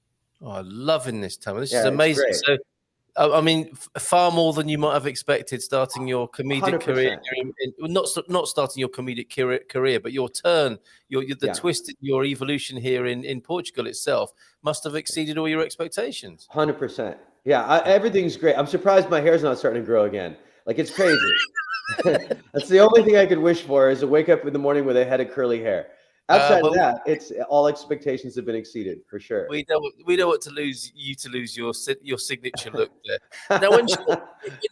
Oh, I'm loving this, Tamer. This Yeah, is it's amazing. great. So, I mean, far more than you might have expected starting your comedic 100%. career. Not starting your comedic career, but your turn, the twist, your evolution here in Portugal itself must have exceeded all your expectations. 100%. Yeah, everything's great. I'm surprised my hair's not starting to grow again. Like, it's crazy. That's the only thing I could wish for is to wake up in the morning with a head of curly hair. Outside of that, it's all expectations have been exceeded for sure. We know what to lose your signature look there. Now,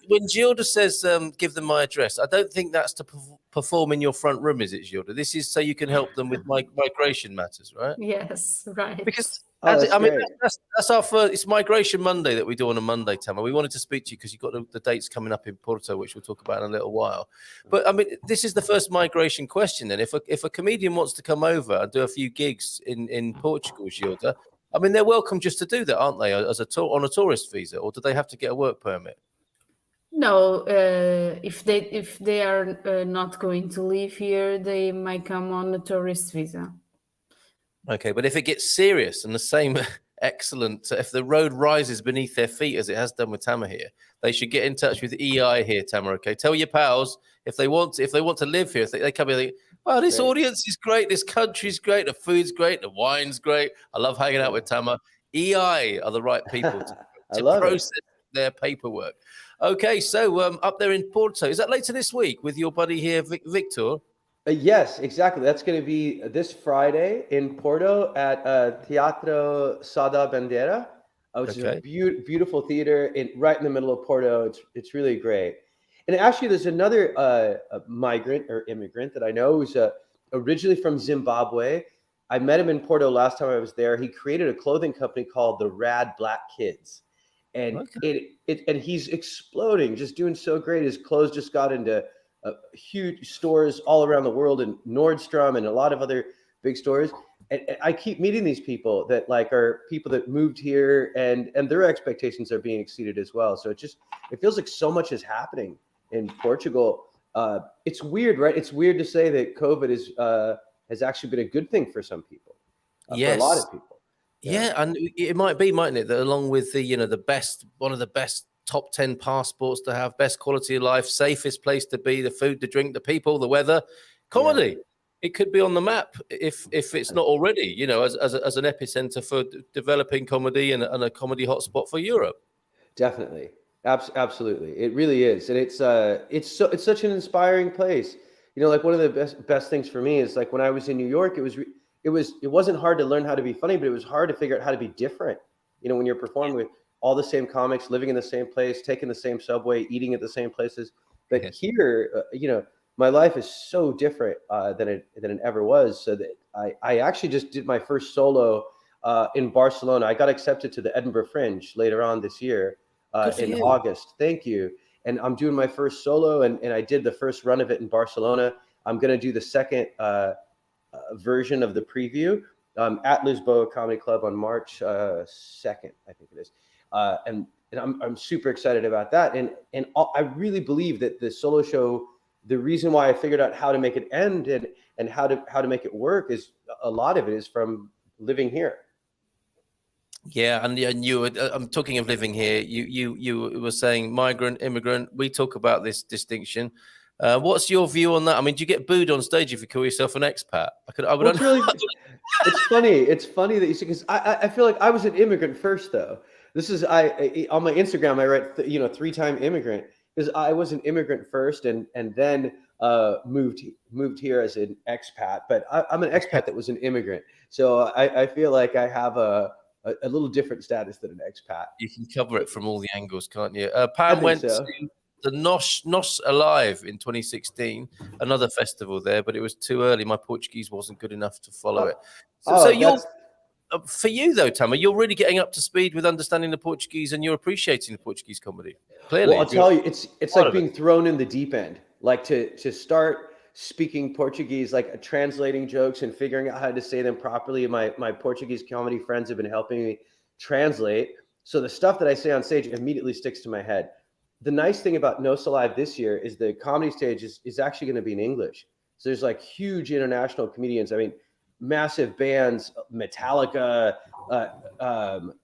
when Gilda says give them my address, I don't think that's to perform in your front room, is it, Gilda? This is so you can help them with migration matters, right? Yes, right. Because great. that's our first. It's Migration Monday that we do on a Monday, Tamer. We wanted to speak to you because you've got the dates coming up in Porto, which we'll talk about in a little while. But I mean, this is the first migration question. Then, if a comedian wants to come over and do a few gigs in Portugal, Gilda, I mean, they're welcome just to do that, aren't they? As on a tourist visa, or do they have to get a work permit? No, if they are not going to live here, they might come on a tourist visa. Okay, but if it gets serious and the same excellent, if the road rises beneath their feet as it has done with Tamer here, they should get in touch with EI here, Tamer. Okay, tell your pals if they want to live here, if they come here, they think, wow, this audience is great, this country's great, the food's great, the wine's great. I love hanging out with Tamer. EI are the right people to process their paperwork. Okay, so up there in Porto, is that later this week with your buddy here, Victor? Yes, exactly. That's going to be this Friday in Porto at Teatro Sá da Bandeira, which is a beautiful theater right in the middle of Porto. It's really great. And actually, there's another migrant or immigrant that I know who's originally from Zimbabwe. I met him in Porto last time I was there. He created a clothing company called the Rad Black Kids. And and he's exploding, just doing so great. His clothes just got into huge stores all around the world, and Nordstrom and a lot of other big stores. And I keep meeting these people that are people that moved here, and their expectations are being exceeded as well. So it feels like so much is happening in Portugal. It's weird, right? It's weird to say that COVID has actually been a good thing for some people. For a lot of people. Yeah, and it might be, mightn't it, that along with one of the best top 10 passports to have, best quality of life, safest place to be, the food, the drink, the people, the weather, comedy. Yeah. It could be on the map if it's not already, as an epicenter for developing comedy and a comedy hotspot for Europe. Definitely, absolutely, it really is, and it's such an inspiring place. Like one of the best things for me is like when I was in New York, it wasn't hard to learn how to be funny, but it was hard to figure out how to be different. When you're performing with all the same comics, living in the same place, taking the same subway, eating at the same places. But here, my life is so different than it ever was. So that I actually just did my first solo in Barcelona. I got accepted to the Edinburgh Fringe later on this year in August. Thank you. And I'm doing my first solo, and I did the first run of it in Barcelona. I'm going to do the second version of the preview at Lisboa Comedy Club on March 2nd, I think it is. And I'm super excited about that. And I really believe that the solo show, the reason why I figured out how to make it end and how to make it work is a lot of it is from living here. Yeah, and you were, I'm talking of living here. You were saying migrant, immigrant. We talk about this distinction. What's your view on that? I mean, do you get booed on stage if you call yourself an expat? I would. Well, it's funny. It's funny that you say, because I feel like I was an immigrant first, though. This is I on my Instagram I write 3-time immigrant, because I was an immigrant first and then moved here as an expat. But I'm an expat that was an immigrant, so I feel like I have a little different status than an expat. You can cover it from all the angles, can't you? I Pam think went so. to the Nos Alive in 2016, another festival there, but it was too early. My Portuguese wasn't good enough to follow it. So you're, for you though, Tamer, you're really getting up to speed with understanding the Portuguese, and you're appreciating the Portuguese comedy. Clearly, well, I'll tell you, it's like being thrown in the deep end. Like to start speaking Portuguese, like translating jokes and figuring out how to say them properly. My Portuguese comedy friends have been helping me translate. So the stuff that I say on stage immediately sticks to my head. The nice thing about Nos Alive this year is the comedy stage is actually going to be in English. So there's like huge international comedians. I mean, massive bands, Metallica,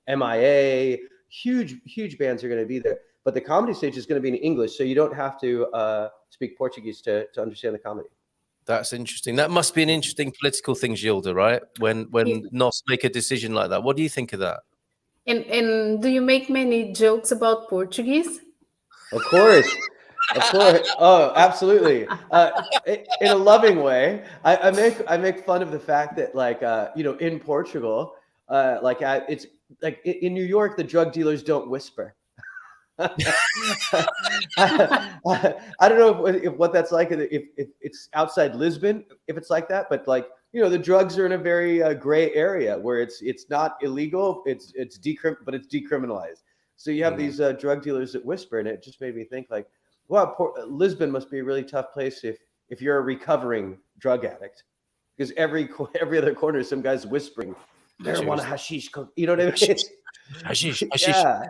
MIA, huge bands are going to be there. But the comedy stage is going to be in English, so you don't have to speak Portuguese to understand the comedy. That's interesting. That must be an interesting political thing, Gilda, right? When Nos make a decision like that. What do you think of that? And do you make many jokes about Portuguese? Of course. Oh, absolutely. In a loving way. I make fun of the fact that, like, in Portugal, it's like in New York, the drug dealers don't whisper. I don't know if what that's like, if it's outside Lisbon, if it's like that, but like, the drugs are in a very gray area where it's not illegal, but it's decriminalized. So you have these drug dealers that whisper, and it just made me think, like, wow, Lisbon must be a really tough place if you're a recovering drug addict, because every other corner some guy's whispering marijuana, hashish, you know what I mean? Hashish. Yeah.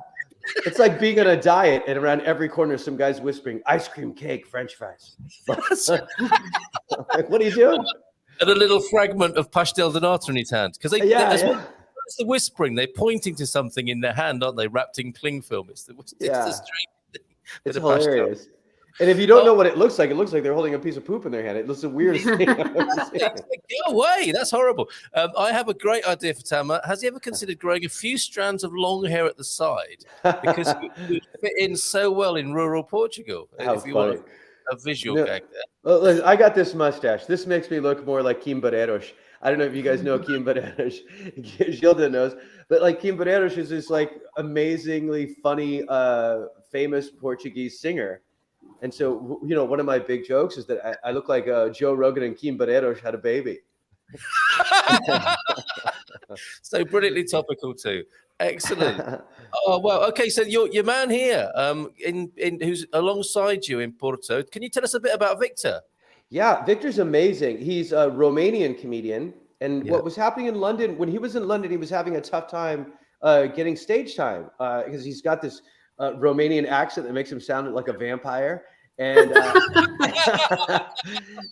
It's like being on a diet, and around every corner some guy's whispering ice cream, cake, French fries. Like, what are you doing? And a little fragment of pastel de nata in his hand, because it's the whispering. They're pointing to something in their hand, aren't they? Wrapped in cling film. It's the strange thing. It's hilarious. And if you don't know what it looks like they're holding a piece of poop in their hand. It looks the weirdest thing I've ever seen. Go away. That's horrible. I have a great idea for Tamer. Has he ever considered growing a few strands of long hair at the side? Because it would fit in so well in rural Portugal. If you want a visual gag there. Well, listen, I got this mustache. This makes me look more like Kim Barreiros. I don't know if you guys know Kim Barreiros. Gilda knows. But like Kim Barreiros is this like amazingly funny, famous Portuguese singer. And so, one of my big jokes is that I look like Joe Rogan and Kim Barreiros had a baby. So brilliantly topical too. Excellent. Oh well, okay. So your man here, in who's alongside you in Porto. Can you tell us a bit about Victor? Yeah, Victor's amazing. He's a Romanian comedian, and what was happening in London when he was in London, he was having a tough time getting stage time because he's got this Romanian accent that makes him sound like a vampire. And,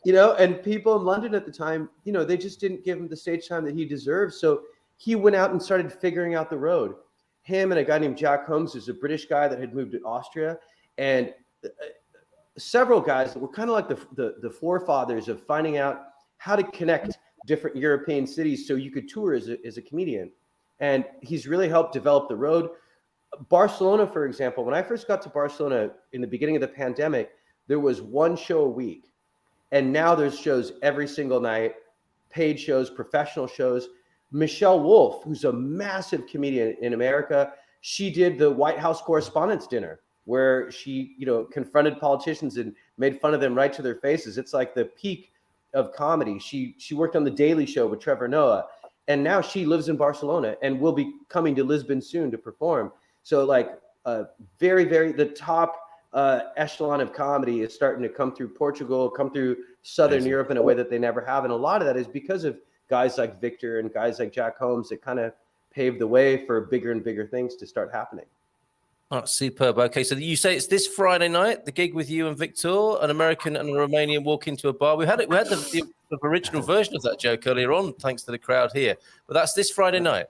and people in London at the time, they just didn't give him the stage time that he deserved. So he went out and started figuring out the road. Him and a guy named Jack Holmes, who's a British guy that had moved to Austria, and several guys that were kind of like the forefathers of finding out how to connect different European cities so you could tour as a comedian. And he's really helped develop the road. Barcelona, for example, when I first got to Barcelona in the beginning of the pandemic, there was one show a week. And now there's shows every single night, paid shows, professional shows. Michelle Wolf, who's a massive comedian in America, she did the White House Correspondents' Dinner, where she, confronted politicians and made fun of them right to their faces. It's like the peak of comedy. She worked on The Daily Show with Trevor Noah. And now she lives in Barcelona and will be coming to Lisbon soon to perform. So like very, very, the top echelon of comedy is starting to come through Portugal, come through Southern Europe in a way that they never have. And a lot of that is because of guys like Victor and guys like Jack Holmes that kind of paved the way for bigger and bigger things to start happening. Oh, superb. Okay, so you say it's this Friday night, the gig with you and Victor, an American and a Romanian walk into a bar. We had the original version of that joke earlier on, thanks to the crowd here. But that's this Friday night.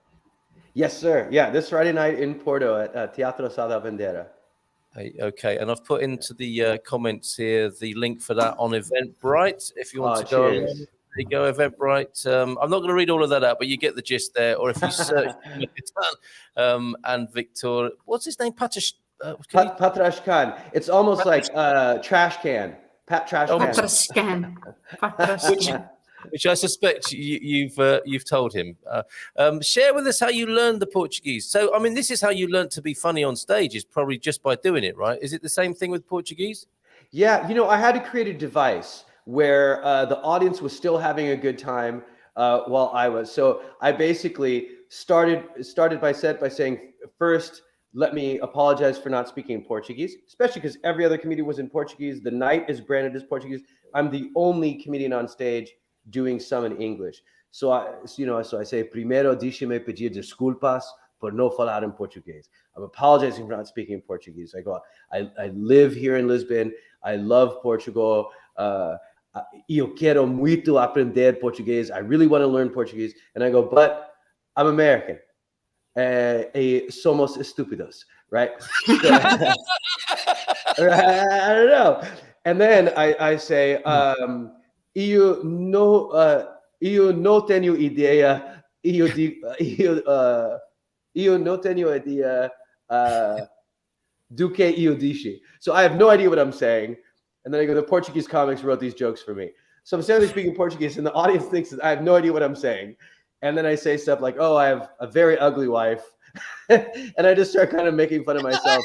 Yes, sir. Yeah, this Friday night in Porto at Teatro Sala Vendera. Okay, and I've put into the comments here the link for that on Eventbrite. If you want to go cheers. along, there you go, Eventbrite. I'm not going to read all of that out, but you get the gist there. Or if you search and Victor, what's his name? Patrash Khan. It's almost like trash can. Trash can. Patrash Khan. Patrash Khan. Which I suspect you've told him. Share with us how you learned the Portuguese. So, I mean, this is how you learned to be funny on stage, is probably just by doing it, right? Is it the same thing with Portuguese? Yeah, I had to create a device where the audience was still having a good time while I was. So I basically started by saying, first, let me apologize for not speaking Portuguese, especially because every other comedian was in Portuguese. The night is branded as Portuguese. I'm the only comedian on stage doing some in English. So I say, primeiro deixe-me pedir desculpas por não falar em português. I'm apologizing for not speaking Portuguese. I go, I live here in Lisbon. I love Portugal. Eu quero muito aprender português. I really want to learn Portuguese. And I go, but I'm American. Somos estúpidos, right? I don't know. And then I say, eu não tenho ideia. Eu não tenho ideia do que eu disse. So I have no idea what I'm saying. And then I go, the Portuguese comics wrote these jokes for me. So I'm standing there speaking Portuguese, and the audience thinks that I have no idea what I'm saying. And then I say stuff like, oh, I have a very ugly wife. And I just start kind of making fun of myself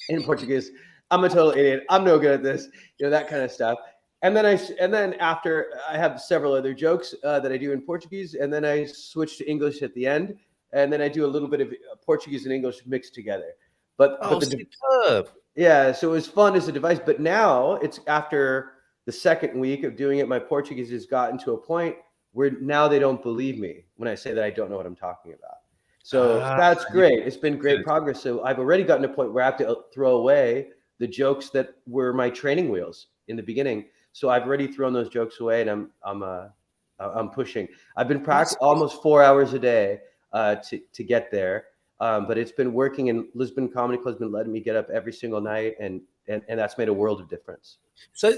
in Portuguese. I'm a total idiot. I'm no good at this. That kind of stuff. And then after I have several other jokes that I do in Portuguese, and then I switch to English at the end, and then I do a little bit of Portuguese and English mixed together. But superb. Yeah, so it was fun as a device. But now it's after the second week of doing it, my Portuguese has gotten to a point where now they don't believe me when I say that I don't know what I'm talking about. So that's great. It's been great progress. So I've already gotten to a point where I have to throw away the jokes that were my training wheels in the beginning. So I've already thrown those jokes away, and I'm pushing. I've been practicing almost 4 hours a day to get there. But it's been working, and Lisbon Comedy Club's been letting me get up every single night, and that's made a world of difference. So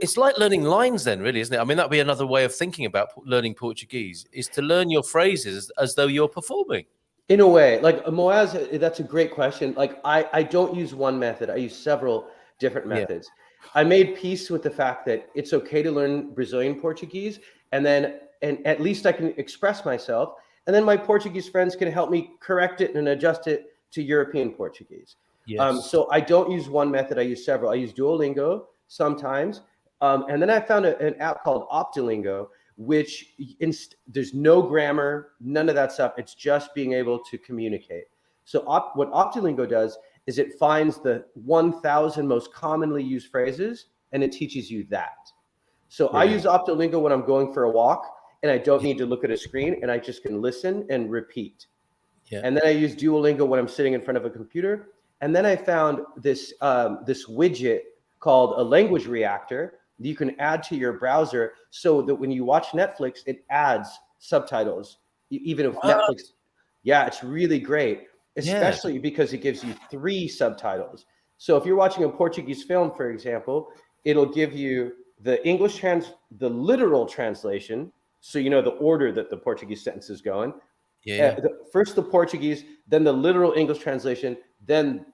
it's like learning lines then, really, isn't it? I mean, that'd be another way of thinking about learning Portuguese, is to learn your phrases as though you're performing. In a way, like Moaz, that's a great question. Like I don't use one method. I use several different methods. Yeah. I made peace with the fact that it's okay to learn Brazilian Portuguese, and at least I can express myself. And then my Portuguese friends can help me correct it and adjust it to European Portuguese. Yes. So I don't use one method. I use several. I use Duolingo sometimes. And then I found an app called Optilingo, which there's no grammar, none of that stuff. It's just being able to communicate. So what Optilingo does is it finds the 1,000 most commonly used phrases, and it teaches you that. So I use Optilingo when I'm going for a walk, and I don't need to look at a screen, and I just can listen and repeat. Yeah. And then I use Duolingo when I'm sitting in front of a computer. And then I found this widget called a language reactor that you can add to your browser, so that when you watch Netflix, it adds subtitles, even if Netflix. Yeah, it's really great, especially because it gives you 3 subtitles. So if you're watching a Portuguese film, for example, it'll give you the the literal translation, so you know the order that the Portuguese sentences go in. First the Portuguese, then the literal English translation, then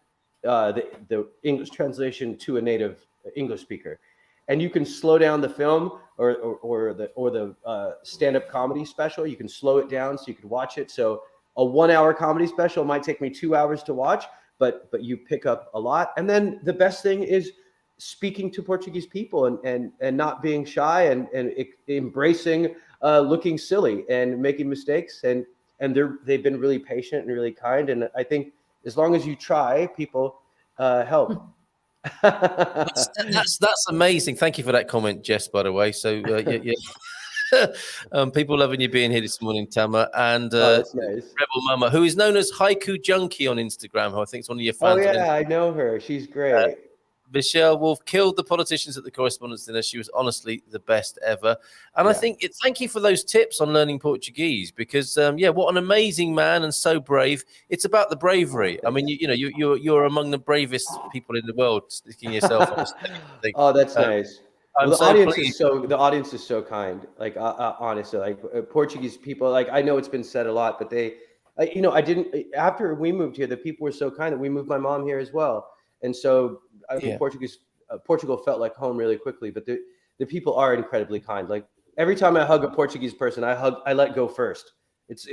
the English translation to a native English speaker. And you can slow down the film or the stand-up comedy special. You can slow it down so you can watch it. So a 1-hour comedy special might take me 2 hours to watch, but you pick up a lot. And then the best thing is speaking to Portuguese people and not being shy and embracing looking silly and making mistakes. And they've been really patient and really kind. And I think as long as you try, people help. That's amazing. Thank you for that comment, Jess, by the way. So people loving you being here this morning, Tamer, and that's nice. Rebel Mama, who is known as Haiku Junkie on Instagram, who I think is one of your fans. Oh yeah, I know her. She's great. Michelle Wolf killed the politicians at the correspondence dinner. She was honestly the best ever. And I think thank you for those tips on learning Portuguese because, what an amazing man and so brave. It's about the bravery. I mean, you're among the bravest people in the world, sticking yourself on a stage. Oh, that's nice. Well, the audience is so kind. Like honestly, like Portuguese people. Like I know it's been said a lot, but they, I didn't. After we moved here, the people were so kind that we moved my mom here as well, and so I mean, Portugal felt like home really quickly. But the people are incredibly kind. Like every time I hug a Portuguese person, I let go first. It's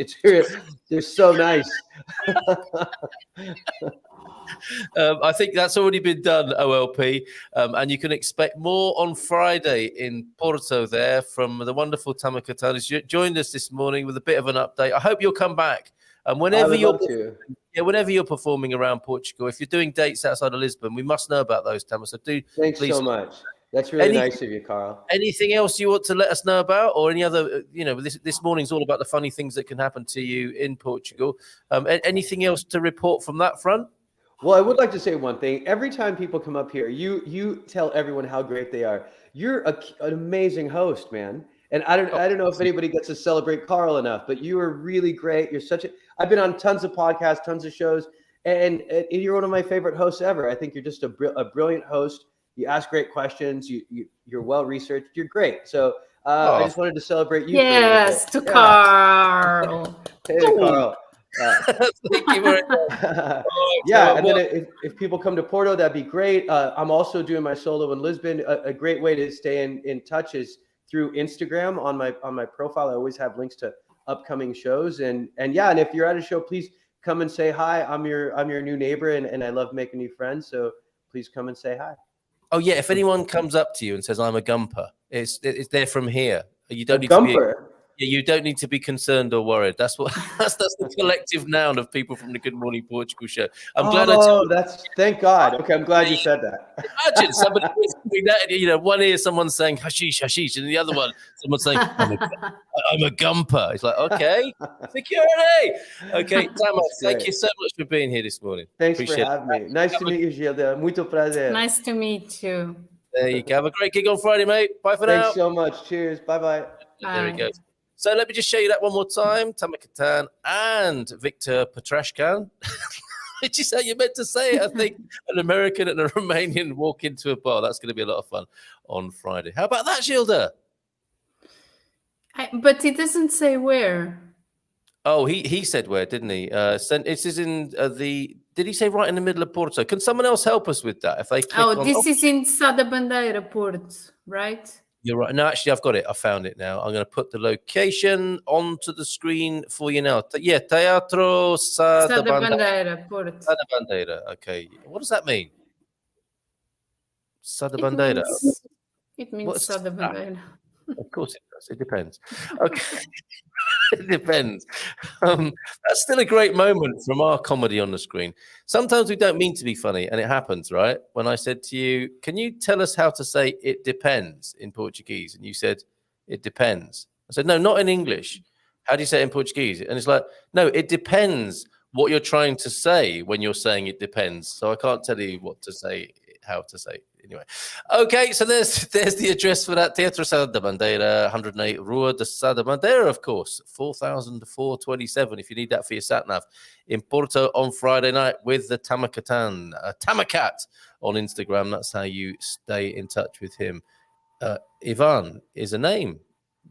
they're so nice. I think that's already been done, OLP, and you can expect more on Friday in Porto there from the wonderful Tamer Kattan, who's joined us this morning with a bit of an update. I hope you'll come back. And whenever you're performing around Portugal, if you're doing dates outside of Lisbon, we must know about those, Tamer. So thanks so much. That's really nice of you, Carl. Anything else you want to let us know about, or any other? This morning's all about the funny things that can happen to you in Portugal. Anything else to report from that front? Well, I would like to say one thing. Every time people come up here, you tell everyone how great they are. You're an amazing host, man. And I don't know if anybody gets to celebrate Carl enough, but you are really great. You're I've been on tons of podcasts, tons of shows, and you're one of my favorite hosts ever. I think you're just a brilliant host. You ask great questions. You're well researched. You're great. So I just wanted to celebrate you. Yes, to Carl. Hey, Carl. Thank you very much. And then if people come to Porto, that'd be great. I'm also doing my solo in Lisbon. A great way to stay in touch is through Instagram on my profile. I always have links to upcoming shows and if you're at a show, please come and say hi. I'm your new neighbor and I love making new friends. So please come and say hi. Oh yeah, if anyone comes up to you and says I'm a gumper, it's they're from here. You don't need gumper. to be. You don't need to be concerned or worried. That's the collective noun of people from the Good Morning Portugal show. I'm glad I told you. Thank God. Okay, I'm glad you said that. Imagine somebody doing that. One ear someone's saying hashish, hashish, and the other one someone's saying I'm a gumper. It's like okay, security. Okay, Tamer, thank you so much for being here this morning. Thanks for having me. Nice to meet you, Gilda. Muito prazer. Nice to meet you. There you go. Have a great gig on Friday, mate. Bye for now. Thanks so much. Cheers. Bye. There we go. So let me just show you that one more time. Tamer Kattan and Victor Petrashkan. Which is how you meant to say it. I think an American and a Romanian walk into a bar. That's going to be a lot of fun on Friday. How about that, Gilda? But it doesn't say where. Oh, he said where, didn't he? It is in did he say right in the middle of Porto? Can someone else help us with that? If they click this is in Sá da Bandeira, Porto, right? You're right. No, actually, I've got it. I found it now. I'm going to put the location onto the screen for you now. Teatro Sá da Bandeira, Porto. Sá da Bandeira. Okay. What does that mean? Sá da Bandeira. It means Sá da Bandeira. Of course it does. It depends. Okay. It depends. That's still a great moment from our comedy on the screen. Sometimes we don't mean to be funny, and it happens, right? When I said to you, can you tell us how to say it depends in Portuguese? And you said, it depends. I said, no, not in English. How do you say it in Portuguese? And it's like, no, it depends what you're trying to say when you're saying it depends. So I can't tell you what to say, how to say it. Anyway, okay, so there's the address for that. Teatro Sá da Bandeira, 108 Rua de Sá da Bandeira, of course, 4,427 if you need that for your sat-nav. In Porto on Friday night with the Tamer Kattan, Tamer Kat on Instagram. That's how you stay in touch with him. Ivan is a name.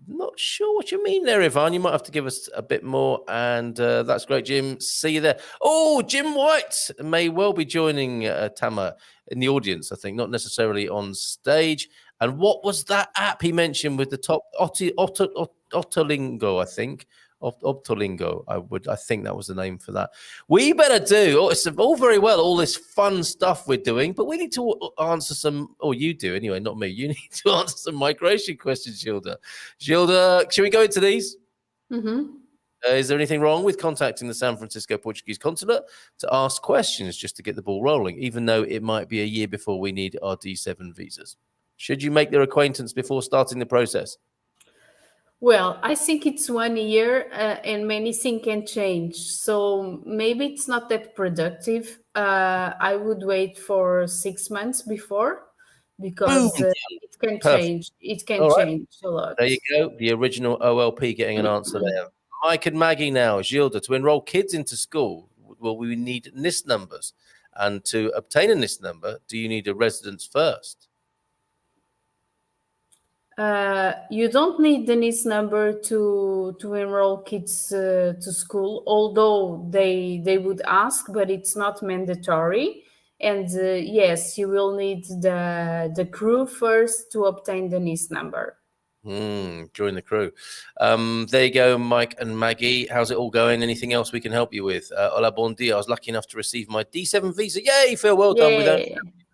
Not sure what you mean there, Ivan. You might have to give us a bit more. And that's great, Jim. See you there. Oh, Jim White may well be joining Tamer in the audience, I think, not necessarily on stage. And what was that app he mentioned with the top Otolingo, I think. Optolingo, I think that was the name for that. We better do. It's all very well, all this fun stuff we're doing, but we need to answer some. Or you do anyway, not me. You need to answer some migration questions, Gilda. Gilda, should we go into these? Mm-hmm. Is there anything wrong with contacting the San Francisco Portuguese Consulate to ask questions just to get the ball rolling, even though it might be a year before we need our D7 visas? Should you make their acquaintance before starting the process? Well, I think it's 1 year, and many things can change. So maybe it's not that productive. I would wait for 6 months before, Boom. because it can Perfect. change. It can All right. change a lot. There you go. The original OLP getting an answer there. Mike and Maggie now. Gilda, to enroll kids into school, will we need NIS numbers? And to obtain a NIS number, do you need a residence first? You don't need the NIS number to enroll kids to school, although they would ask, but it's not mandatory. And yes, you will need the crew first to obtain the NIS number. Join the crew. There you go, Mike and Maggie. How's it all going? Anything else we can help you with? Hola, bon dia. I was lucky enough to receive my D7 visa. Yay, Phil. Well done. Without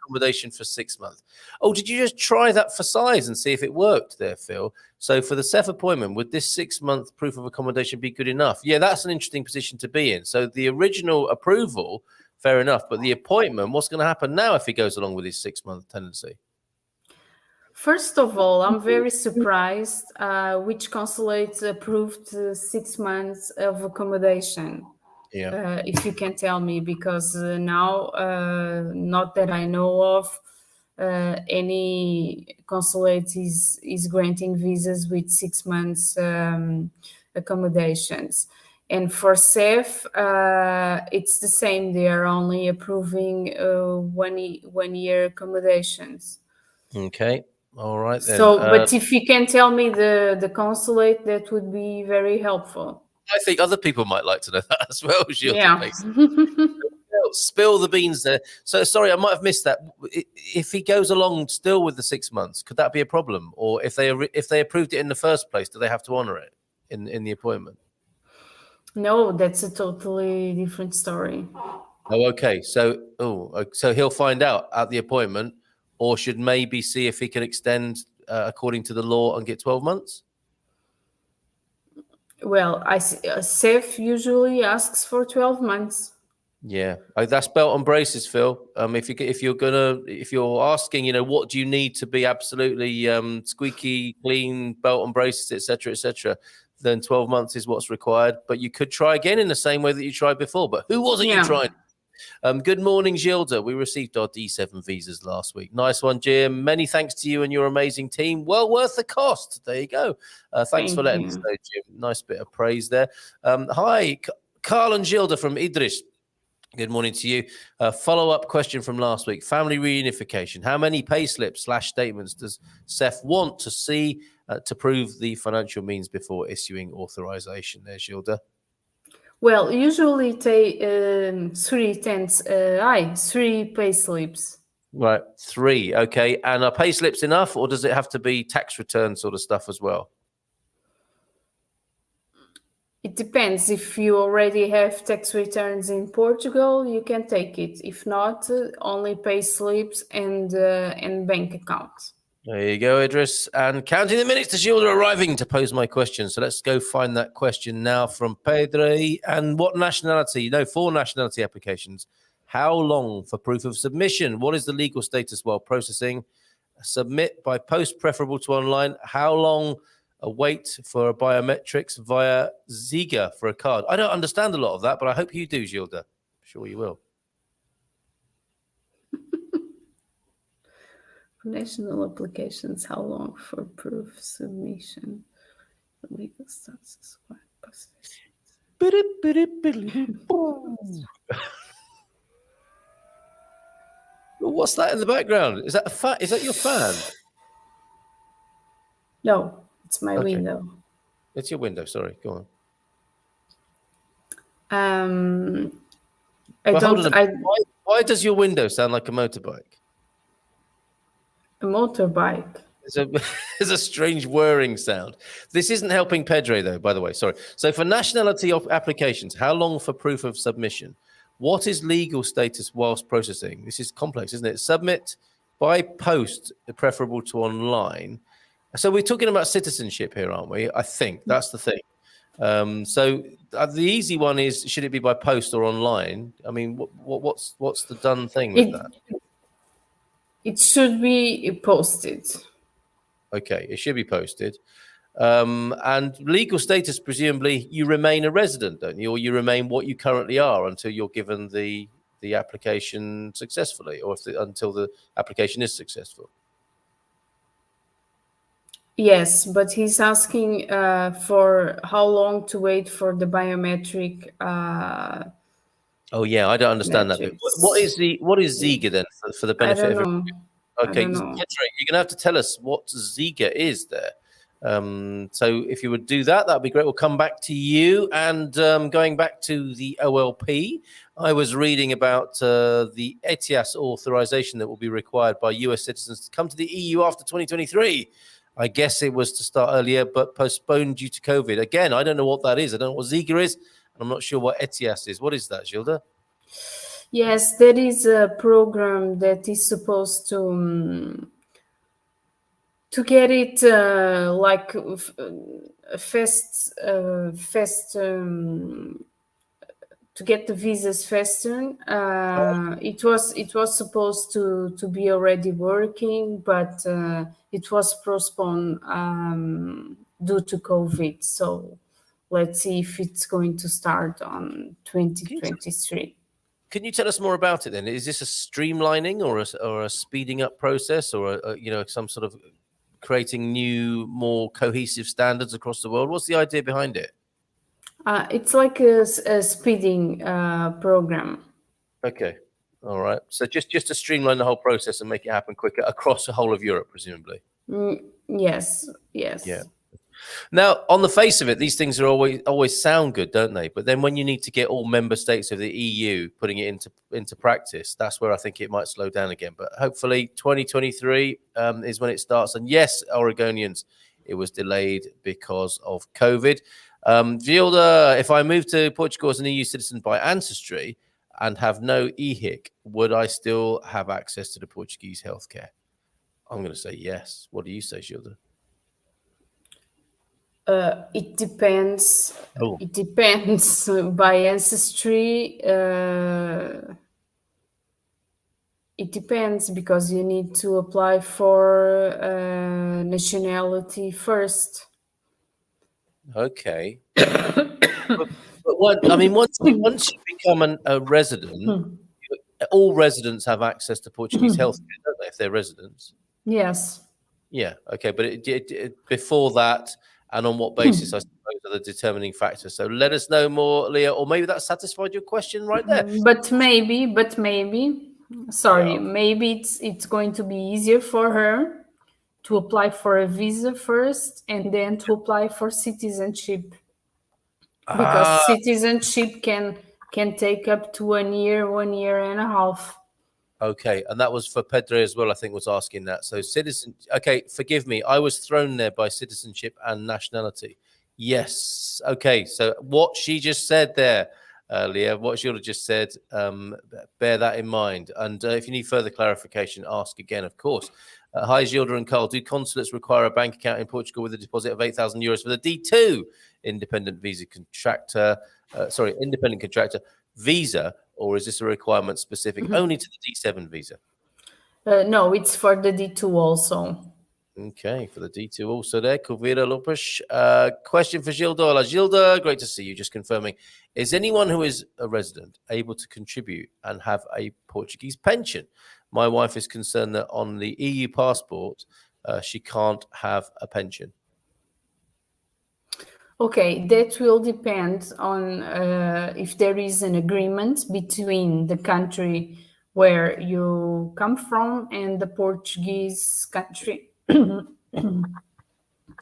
accommodation for 6 months. Oh, did you just try that for size and see if it worked there, Phil? So for the CEF appointment, would this 6-month proof of accommodation be good enough? Yeah, that's an interesting position to be in. So the original approval, fair enough. But the appointment, what's going to happen now if he goes along with his 6-month tenancy? First of all, I'm very surprised which consulate approved 6 months of accommodation. Yeah. If you can tell me, because now, not that I know of, any consulate is granting visas with 6 months accommodations. And for CEF, it's the same. They are only approving 1 year accommodations. Okay. All right then. So, but if you can tell me the consulate, that would be very helpful. I think other people might like to know that as well. Yeah. Spill the beans there. So sorry, I might have missed that. If he goes along still with the 6 months, could that be a problem? Or if they approved it in the first place, do they have to honor it in the appointment? No, that's a totally different story. Oh, okay. So he'll find out at the appointment, or should maybe see if he can extend according to the law and get 12 months. Well, CEF usually asks for 12 months. Yeah, that's belt and braces, Phil. If you're asking, what do you need to be absolutely squeaky clean, belt and braces, etc., then 12 months is what's required. But you could try again in the same way that you tried before. But who was it you tried? Good morning, Gilda. We received our D7 visas last week. Nice one, Jim. Many thanks to you and your amazing team. Well worth the cost. There you go. Thanks for letting us know, Jim. Nice bit of praise there. Hi, Carl and Gilda from Idris. Good morning to you. Follow-up question from last week. Family reunification. How many pay slips / statements does CEF want to see to prove the financial means before issuing authorization? There's Gilda. Well, usually they 3 pay slips. Right, 3. Okay. And are pay slips enough, or does it have to be tax return sort of stuff as well? It depends. If you already have tax returns in Portugal, you can take it. If not, only pay slips and bank accounts. There you go, Idris. And counting the minutes to Gilda arriving to pose my question. So let's go find that question now from Pedro. And what nationality? 4 nationality applications. How long for proof of submission? What is the legal status while processing? Submit by post, preferable to online. How long a wait for biometrics via Ziga for a card? I don't understand a lot of that, but I hope you do, Gilda. I'm sure you will. National applications, how long for proof submission? Legal status. What's that in the background? Is that is that your fan? No, it's my window. It's your window. Sorry, go on. Why does your window sound like a motorbike? A motorbike. There's a strange whirring sound. This isn't helping Pedro, though, by the way. Sorry. So for nationality of applications, how long for proof of submission? What is legal status whilst processing? This is complex, isn't it? Submit by post, preferable to online. So we're talking about citizenship here, aren't we? I think that's the thing. So the easy one is, should it be by post or online? I mean, what's the done thing with that? It should be posted. Okay, it should be posted. And legal status, presumably, you remain a resident, don't you? Or you remain what you currently are until you're given the application successfully, or until the application is successful. Yes, but he's asking for how long to wait for the biometric. Oh yeah, I don't understand that bit. What is Ziga then for the I benefit don't of know. Okay, I don't know. you're gonna have to tell us what Ziga is there. So if you would do that, that'd be great. We'll come back to you. And going back to the OLP, I was reading about the ETIAS authorization that will be required by US citizens to come to the EU after 2023. I guess it was to start earlier, but postponed due to COVID. Again, I don't know what that is. I don't know what Ziga is. I'm not sure what ETIAS is. What is that, Gilda? Yes, there is a program that is supposed to get it like fast to get the visas faster. It was supposed to be already working, but it was postponed due to COVID. So let's see if it's going to start on 2023. Can you tell us more about it then? Is this a streamlining or a speeding up process, or some sort of creating new, more cohesive standards across the world? What's the idea behind it? It's like a speeding program. Okay, all right. So just to streamline the whole process and make it happen quicker across the whole of Europe, presumably. Yes. Yeah. Now, on the face of it, these things are always sound good, don't they? But then when you need to get all member states of the EU putting it into practice, that's where I think it might slow down again. But hopefully 2023 is when it starts. And yes, Oregonians, it was delayed because of COVID. Gilda, if I move to Portugal as an EU citizen by ancestry and have no EHIC, would I still have access to the Portuguese healthcare? I'm going to say yes. What do you say, Gilda? It depends. Oh. It depends by ancestry. It depends because you need to apply for nationality first. Okay. but once you become a resident, all residents have access to Portuguese healthcare, don't they? If they're residents. Yes. Yeah. Okay. But before that, and on what basis, I suppose, are the determining factors. So let us know more, Leah, or maybe that satisfied your question right there. But maybe, maybe it's going to be easier for her to apply for a visa first and then to apply for citizenship. Because citizenship can take up to 1 year, 1.5 years. Okay, and that was for Pedro as well, I think, was asking that. So okay, forgive me. I was thrown there by citizenship and nationality. Yes. Okay, so what she just said there, Leah, what she just said, bear that in mind. And if you need further clarification, ask again, of course. Hi, Gilda and Carl. Do consulates require a bank account in Portugal with a deposit of 8,000 euros for the D2 independent contractor visa, or is this a requirement specific only to the D7 visa? No, it's for the D2 also. Okay, for the D2 also there. Kuvira Lopes. Question for Gilda. Gilda, great to see you. Just confirming, is anyone who is a resident able to contribute and have a Portuguese pension? My wife is concerned that on the EU passport, she can't have a pension. Okay, that will depend on if there is an agreement between the country where you come from and the Portuguese country.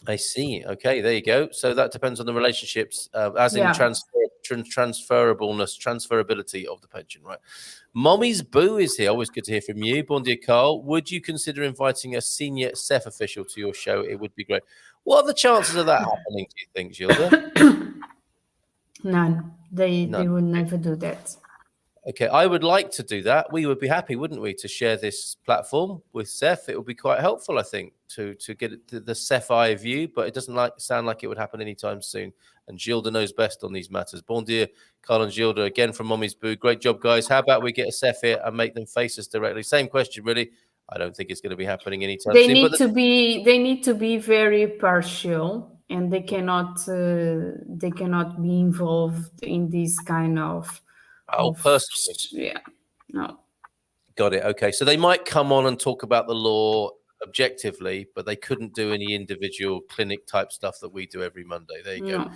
I see. Okay, there you go. So that depends on the relationships, as in transferability of the pension, right? Mommy's Boo is here. Always good to hear from you. Bon dia, Carl. Would you consider inviting a senior CEF official to your show? It would be great. What are the chances of that happening, do you think, Gilda? None. They would never do that. Okay, I would like to do that. We would be happy, wouldn't we, to share this platform with CEF? It would be quite helpful, I think, to get the CEF eye view, but it doesn't sound like it would happen anytime soon. And Gilda knows best on these matters. Bon dia, Carl and Gilda, again from Mommy's Boo. Great job, guys. How about we get a CEF here and make them face us directly? Same question, really. I don't think it's going to be happening anytime soon. They need to be very partial. and they cannot be involved in this kind of personal things. yeah, no. Got it. Okay, so they might come on and talk about the law objectively, but they couldn't do any individual clinic type stuff that we do every Monday. There you go. No.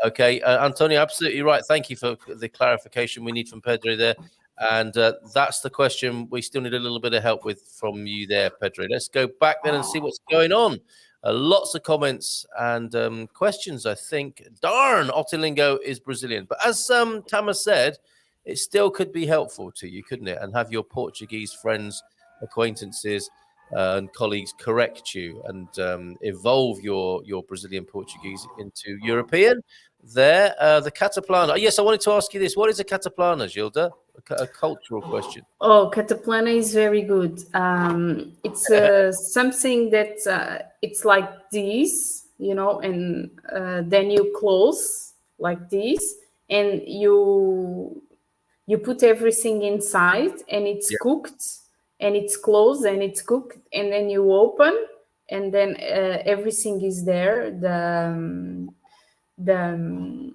Okay, Antonio, absolutely right. Thank you for the clarification we need from Pedro there. And that's the question we still need a little bit of help with from you there, Pedro. Let's go back then and see what's going on. Lots of comments and questions, I think. Darn, Otilingo is Brazilian. But as Tamer said, it still could be helpful to you, couldn't it? And have your Portuguese friends, acquaintances, and colleagues correct you and evolve your Brazilian Portuguese into European. There, the Cataplana. Yes, I wanted to ask you this. What is a Cataplana, Gilda? A cultural question. Oh, Cataplana is very good. It's something that it's like this, and then you close like this, and you put everything inside, and it's cooked, and it's closed, and it's cooked, and then you open, and then everything is there. The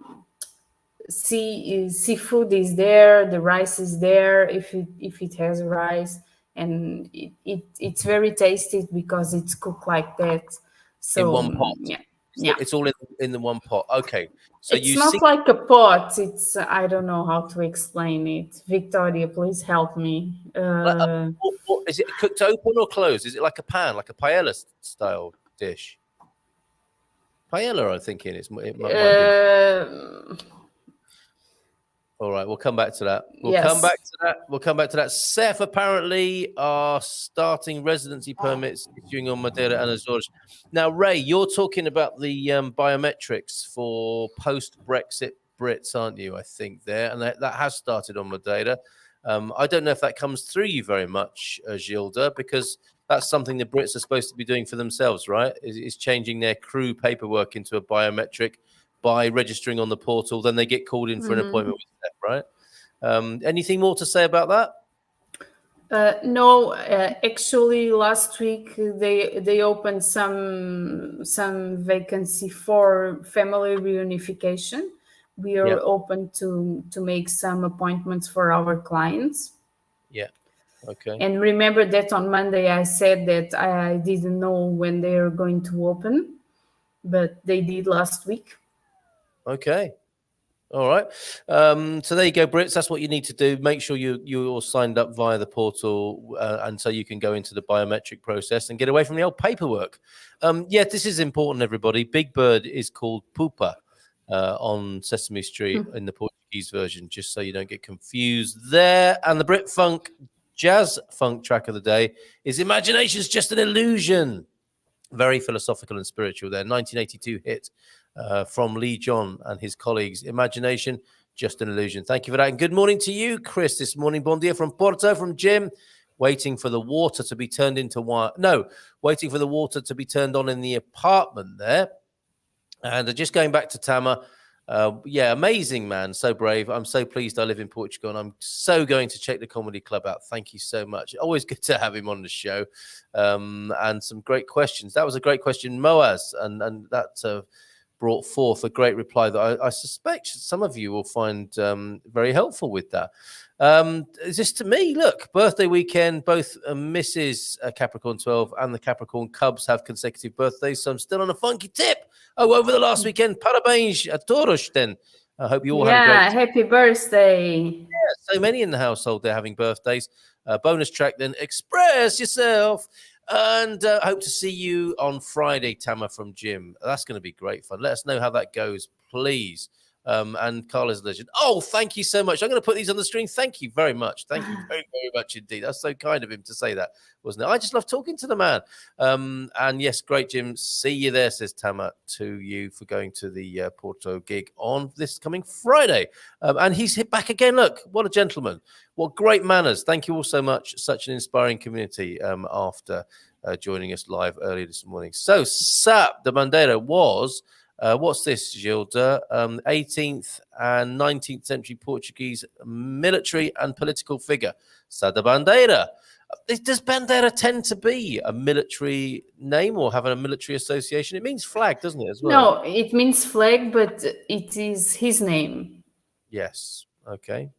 seafood is there, the rice is there if it has rice, and it's very tasty because it's cooked like that. So in one pot. Yeah. It's all in the one pot. Okay. So it's not like a pot. It's I don't know how to explain it. Victoria, please help me. Is it cooked open or closed? Is it like a pan, like a paella style dish? Paella, I'm thinking it might be. All right, we'll come back to that. We'll come back to that. Seth apparently are starting residency permits issuing on Madeira and Azores. Now, Ray, you're talking about the biometrics for post-Brexit Brits, aren't you? I think there, and that has started on Madeira. I don't know if that comes through you very much, Gilda, because that's something the Brits are supposed to be doing for themselves, right? Is changing their crew paperwork into a biometric by registering on the portal. Then they get called in for an appointment with Steph, right? Anything more to say about that? No, actually, last week they opened some vacancy for family reunification. We are open to make some appointments for our clients. Yeah. Okay. And remember that on Monday I said that I didn't know when they are going to open, but they did last week. Okay. All right. So there you go, Brits. That's what you need to do. Make sure you're signed up via the portal, and so you can go into the biometric process and get away from the old paperwork. This is important, everybody. Big Bird is called Pupa on Sesame Street in the Portuguese version, just so you don't get confused there. And the Brit Funk Jazz Funk track of the day is Imagination's Just an Illusion. Very philosophical and spiritual there. 1982 hit from Lee John and his colleagues. Imagination, Just an Illusion. Thank you for that. And good morning to you, Chris, this morning. Bon dia from Porto, from Jim. Waiting for the water to be turned into wine. No, waiting for the water to be turned on in the apartment there. And just going back to Tamer. Amazing, man. So brave. I'm so pleased I live in Portugal, and I'm so going to check the comedy club out. Thank you so much. Always good to have him on the show. And some great questions. That was a great question, Moaz, and that brought forth a great reply that I suspect some of you will find very helpful with that. Just to me, look, birthday weekend, both Mrs. Capricorn 12 and the Capricorn Cubs have consecutive birthdays, so I'm still on a funky tip. Over the last weekend, parabéns a todos then. I hope you all had a great happy birthday. Yeah, so many in the household, they're having birthdays. Bonus track then, express yourself. And hope to see you on Friday, Tamer from Jim. That's going to be great fun. Let us know how that goes, please. And Carla's legend. Oh, thank you so much. I'm going to put these on the screen. Thank you very much. Thank you very, very much indeed. That's so kind of him to say that, wasn't it? I just love talking to the man. And yes, great, Jim. See you there, says Tamer to you for going to the Porto gig on this coming Friday. And he's hit back again. Look, what a gentleman. What great manners. Thank you all so much. Such an inspiring community after joining us live earlier this morning. So, Sap de Bandeira was... what's this, Gilda? 18th and 19th century Portuguese military and political figure, Sá da Bandeira. Does bandera tend to be a military name or have a military association? It means flag, doesn't it, as well? No, it means flag, but it is his name. Yes. Okay.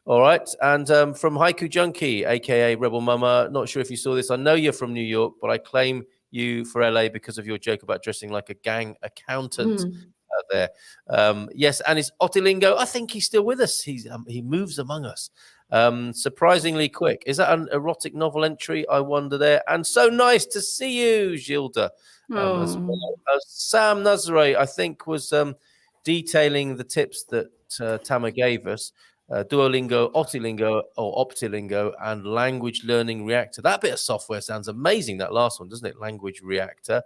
All right. And from Haiku Junkie, aka Rebel Mama, not sure if you saw this. I know you're from New York, but I claim you for LA because of your joke about dressing like a gang accountant out there. Yes, and it's Otilingo. I think he's still with us. He moves among us surprisingly quick. Is that an erotic novel entry? I wonder there. And so nice to see you, Gilda. As well. Sam Nazare, I think, was detailing the tips that Tamer gave us. Duolingo, Otilingo, or Optilingo, and Language Learning Reactor. That bit of software sounds amazing, that last one, doesn't it? Language Reactor.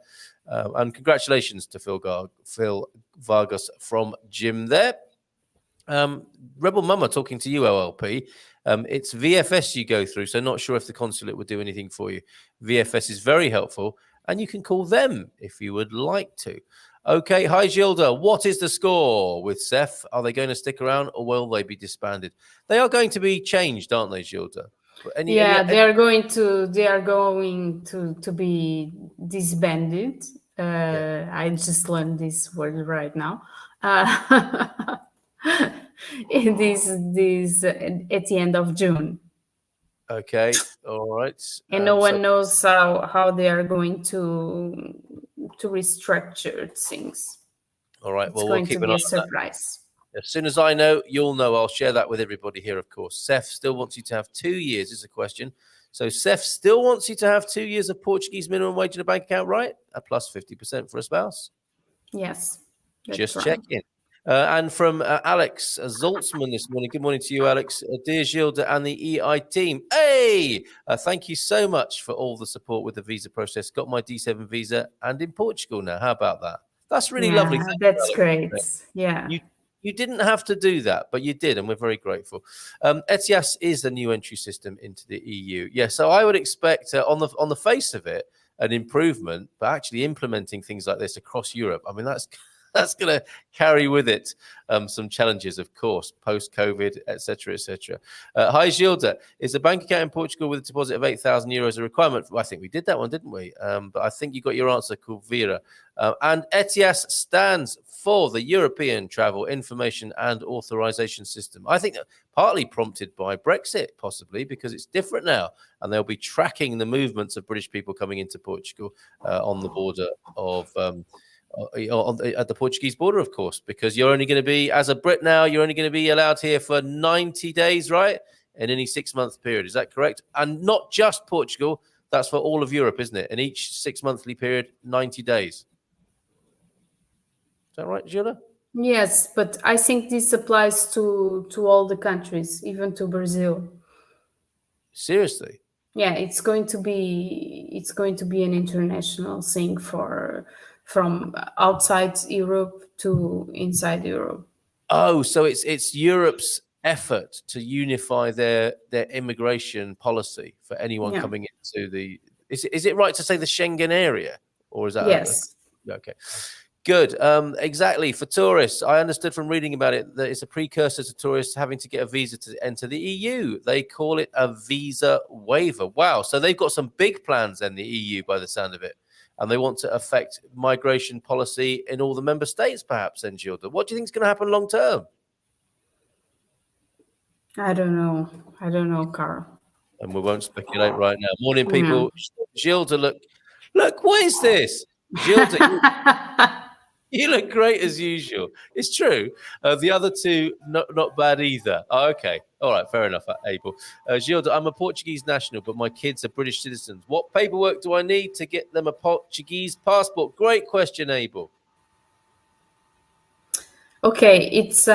And congratulations to Phil Vargas from Jim there. Rebel Mama talking to you, OLP. It's VFS you go through, so not sure if the consulate would do anything for you. VFS is very helpful, and you can call them if you would like to. Okay, hi Gilda. What is the score with Seth? Are they going to stick around or will they be disbanded? They are going to be changed, aren't they, Gilda? They are going to be disbanded. I just learned this word right now. This at the end of June. Okay, all right. And no one knows how they are going to restructure things. All right. Well, we'll keep an eye on that. It's going to be a surprise. As soon as I know, you'll know. I'll share that with everybody here, of course. Seth still wants you to have 2 years, is a question. So Seth still wants you to have 2 years of Portuguese minimum wage in a bank account, right? A plus 50% for a spouse. Yes. Just checking. And from Alex Zoltzman this morning. Good morning to you, Alex. Dear Gilda and the EI team. Hey! Thank you so much for all the support with the visa process. Got my D7 visa and in Portugal now. How about that? That's really lovely. That's great. Yeah. You didn't have to do that, but you did, and we're very grateful. ETIAS is the new entry system into the EU. Yeah, so I would expect on the face of it an improvement, but actually implementing things like this across Europe, I mean, that's going to carry with it some challenges, of course, post-COVID, etc., etc. Hi, Gilda. Is a bank account in Portugal with a deposit of €8,000 a requirement? I think we did that one, didn't we? But I think you got your answer, Kuvira. And ETIAS stands for the European Travel Information and Authorization System. I think that partly prompted by Brexit, possibly, because it's different now. And they'll be tracking the movements of British people coming into Portugal on the border of... at the Portuguese border, of course, because you're only going to be, as a Brit now, you're only going to be allowed here for 90 days, right? In any 6-month period. Is that correct? And not just Portugal. That's for all of Europe, isn't it? In each 6-monthly period, 90 days. Is that right, Gilda? Yes, but I think this applies to all the countries, even to Brazil. Seriously? Yeah, it's going to be an international thing from outside Europe to inside Europe. Oh, so it's Europe's effort to unify their immigration policy for anyone coming into the... Is it right to say the Schengen area? Or is that... Yes. Okay. Good. Exactly. For tourists, I understood from reading about it that it's a precursor to tourists having to get a visa to enter the EU. They call it a visa waiver. Wow. So they've got some big plans in the EU by the sound of it. And they want to affect migration policy in all the member states, perhaps, then, Gilda. What do you think is going to happen long term? I don't know, Carl. And we won't speculate right now. Morning, people. Gilda, look, what is this? Gilda, you look great as usual. It's true. The other two, not bad either. Oh, okay. All right. Fair enough, Abel. Gilda, I'm a Portuguese national, but my kids are British citizens. What paperwork do I need to get them a Portuguese passport? Great question, Abel. Okay. It's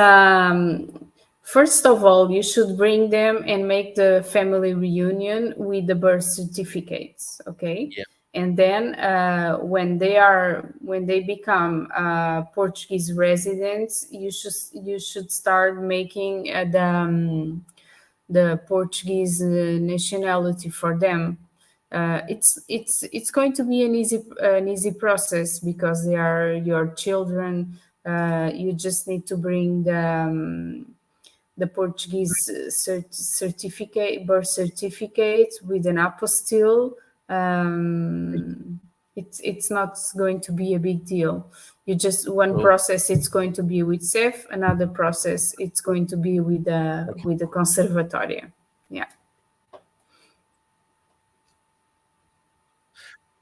first of all, you should bring them and make the family reunion with the birth certificates. Okay. Yeah. And then when they become Portuguese residents, you should start making the Portuguese nationality for them. It's going to be an easy process because they are your children. You just need to bring the Portuguese certificate, birth certificate with an apostille. It's not going to be a big deal. You just one process it's going to be with CEF, another process it's going to be with the Conservatoria. Yeah.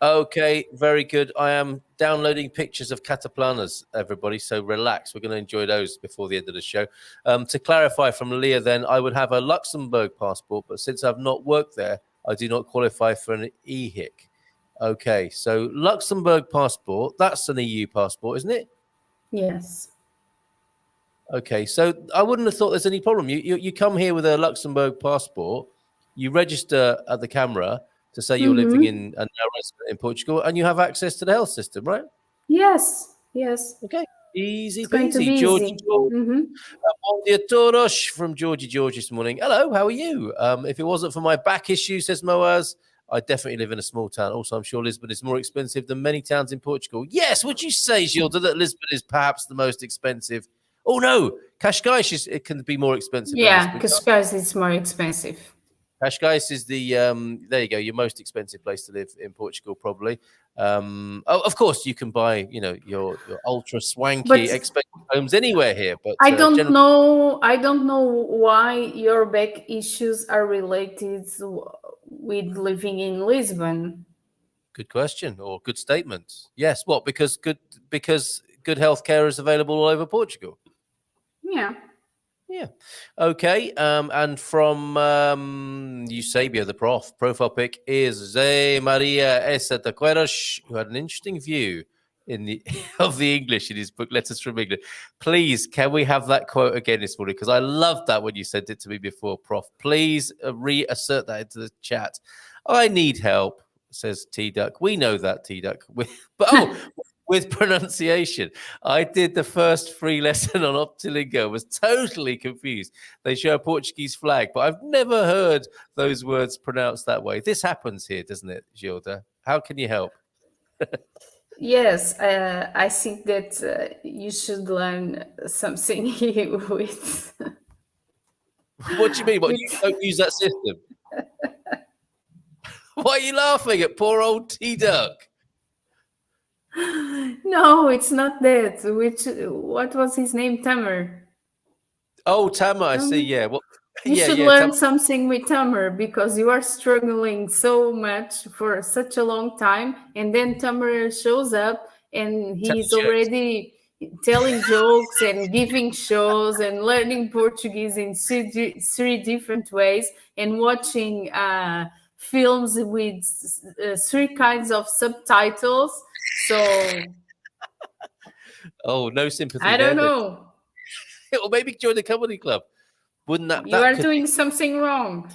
Okay, very good. I am downloading pictures of Cataplanas, everybody, so relax. We're going to enjoy those before the end of the show. To clarify from Leah then, I would have a Luxembourg passport, but since I've not worked there, I do not qualify for an EHIC. Okay, so Luxembourg passport, that's an EU passport, isn't it? Yes. Okay, so I wouldn't have thought there's any problem. You come here with a Luxembourg passport, you register at the camera to say you're living in a now resident in Portugal, and you have access to the health system, right? Yes. Okay, easy It's going to peasy. be Georgie easy. Bom dia todos from Georgie George this morning. Hello, how are you? If it wasn't for my back issue, says Moaz, I definitely live in a small town. Also, I'm sure Lisbon is more expensive than many towns in Portugal. Yes, would you say, Gilda, that Lisbon is perhaps the most expensive? Oh no, Cascais it can be more expensive. Yeah, Cascais is more expensive. Cascais is the there you go, your most expensive place to live in Portugal, probably. Of course, you can buy, your ultra swanky, expensive homes anywhere here. But I don't know why your back issues are related with living in Lisbon. Good question or good statement. Yes, what? Because good healthcare is available all over Portugal. Yeah. Okay. And from Eusebio, the profile pic is Zé Maria Essa de Queiroz, who had an interesting view of the English in his book Letters from England. Please, can we have that quote again this morning? Because I loved that when you sent it to me before, Prof. Please reassert that into the chat. I need help, says T-Duck. We know that, T-Duck. With pronunciation. I did the first free lesson on Optilingo, was totally confused. They show a Portuguese flag, but I've never heard those words pronounced that way. This happens here, doesn't it, Gilda? How can you help? Yes, I think that you should learn something here with... What do you mean? What, you don't use that system? Why are you laughing at poor old T-Duck? No, it's not that. What was his name? Tamer. Oh, Tamer, I see. Yeah. Well, you should learn something with Tamer because you are struggling so much for such a long time, and then Tamer shows up and he's already telling jokes and giving shows and learning Portuguese in three different ways and watching films with three kinds of subtitles. So, no sympathy. I don't know. Or maybe join the comedy club. Wouldn't that? You are doing something wrong.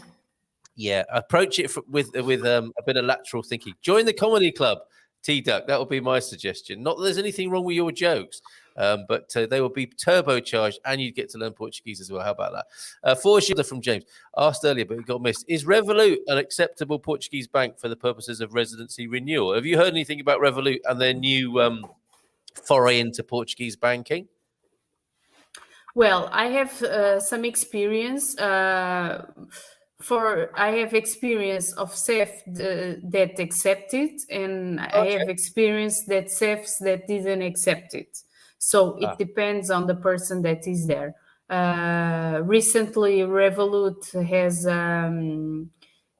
Yeah, approach it with a bit of lateral thinking. Join the comedy club, T-Duck. That would be my suggestion. Not that there's anything wrong with your jokes, but they will be turbocharged, and you'd get to learn Portuguese as well. How about that? For Gilda from James, asked earlier, but it got missed. Is Revolut an acceptable Portuguese bank for the purposes of residency renewal? Have you heard anything about Revolut and their new foray into Portuguese banking? Well, I have some experience. I have experience of CEF that accepted, and I have experience that CEFs that didn't accept it. So it depends on the person that is there. Recently, Revolut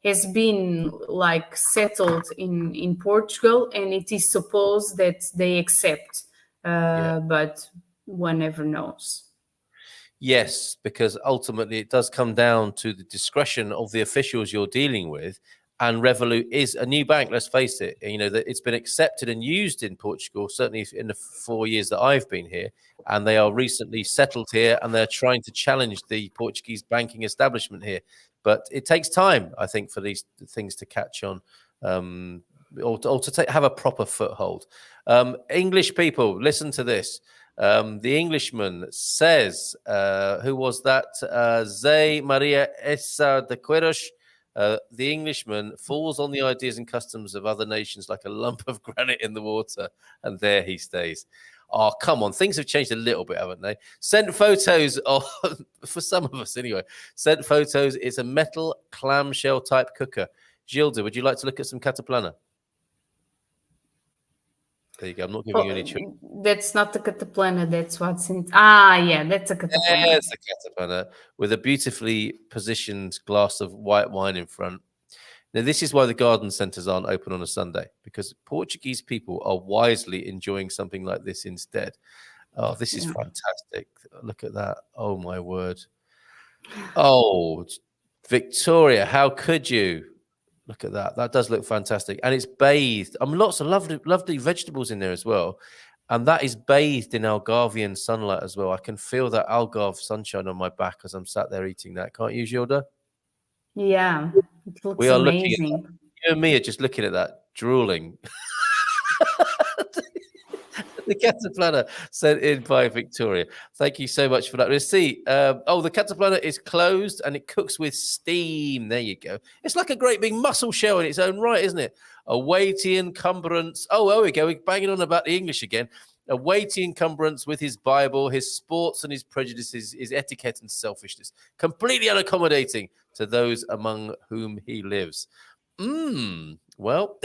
has been like settled in Portugal, and it is supposed that they accept, but one never knows. Yes, because ultimately it does come down to the discretion of the officials you're dealing with. And Revolut is a new bank, let's face it. That it's been accepted and used in Portugal, certainly in the 4 years that I've been here. And they are recently settled here, and they're trying to challenge the Portuguese banking establishment here. But it takes time, I think, for these things to catch on or to have a proper foothold. English people, listen to this. The Englishman says, who was that? Zé Maria Essa de Queiroz. The Englishman falls on the ideas and customs of other nations like a lump of granite in the water, and there he stays. Oh, come on. Things have changed a little bit, haven't they? Sent photos of, for some of us anyway, sent photos. It's a metal clamshell type cooker. Gilda, would you like to look at some Cataplana? There you go. I'm not giving you any choice. That's not the Cataplana. That's what's in. Yeah, that's a Cataplana. There's the Cataplana with a beautifully positioned glass of white wine in front. Now, this is why the garden centres aren't open on a Sunday, because Portuguese people are wisely enjoying something like this instead. Oh, this is fantastic. Look at that. Oh, my word. Oh, Victoria, how could you? Look at that. That does look fantastic. And it's bathed. Lots of lovely vegetables in there as well. And that is bathed in Algarvian sunlight as well. I can feel that Algarve sunshine on my back as I'm sat there eating that. Can't you, Gilda? Yeah, it looks We are amazing. looking at that. You and me are just looking at that, drooling. The Cataplana sent in by Victoria. Thank you so much for that. Let's see. The Cataplana is closed and it cooks with steam. There you go. It's like a great big mussel shell in its own right, isn't it? A weighty encumbrance. Oh, there we go. We're banging on about the English again. A weighty encumbrance with his Bible, his sports and his prejudices, his etiquette and selfishness. Completely unaccommodating to those among whom he lives. Well...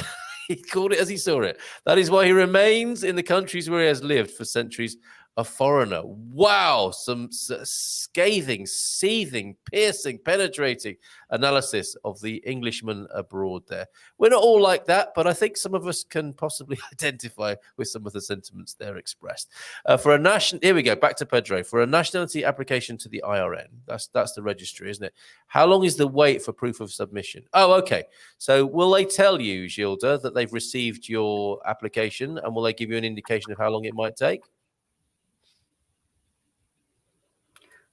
He called it as he saw it. That is why he remains in the countries where he has lived for centuries, a foreigner. Wow, some scathing, seething, piercing, penetrating analysis of the Englishman abroad there. We're not all like that, but I think some of us can possibly identify with some of the sentiments there expressed. Here we go, back to Pedro. For a nationality application to the IRN, that's the registry, isn't it? How long is the wait for proof of submission? Oh, okay. So will they tell you, Gilda, that they've received your application, and will they give you an indication of how long it might take?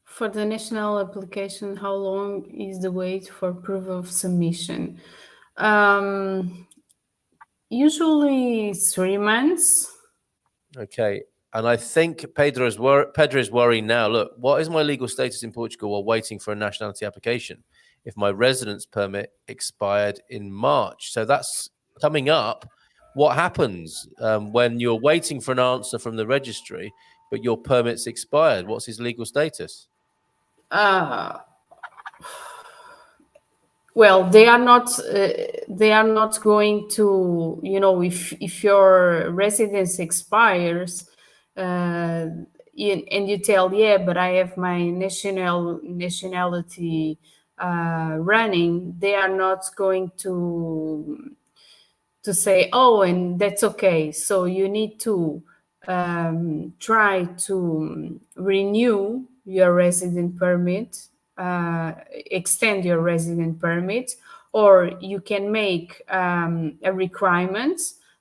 For the national application, how long is the wait for proof of submission? Usually 3 months. Okay. And I think Pedro is worrying now. Look, what is my legal status in Portugal while waiting for a nationality application if my residence permit expired in March? So that's coming up. What happens when you're waiting for an answer from the registry, but your permit's expired? What's his legal status? Well, they are not going to, if your residence expires, and you tell, but I have my nationality running, they are not going to say, and that's okay. So you need to try to renew your resident permit, extend your resident permit, or you can make a requirement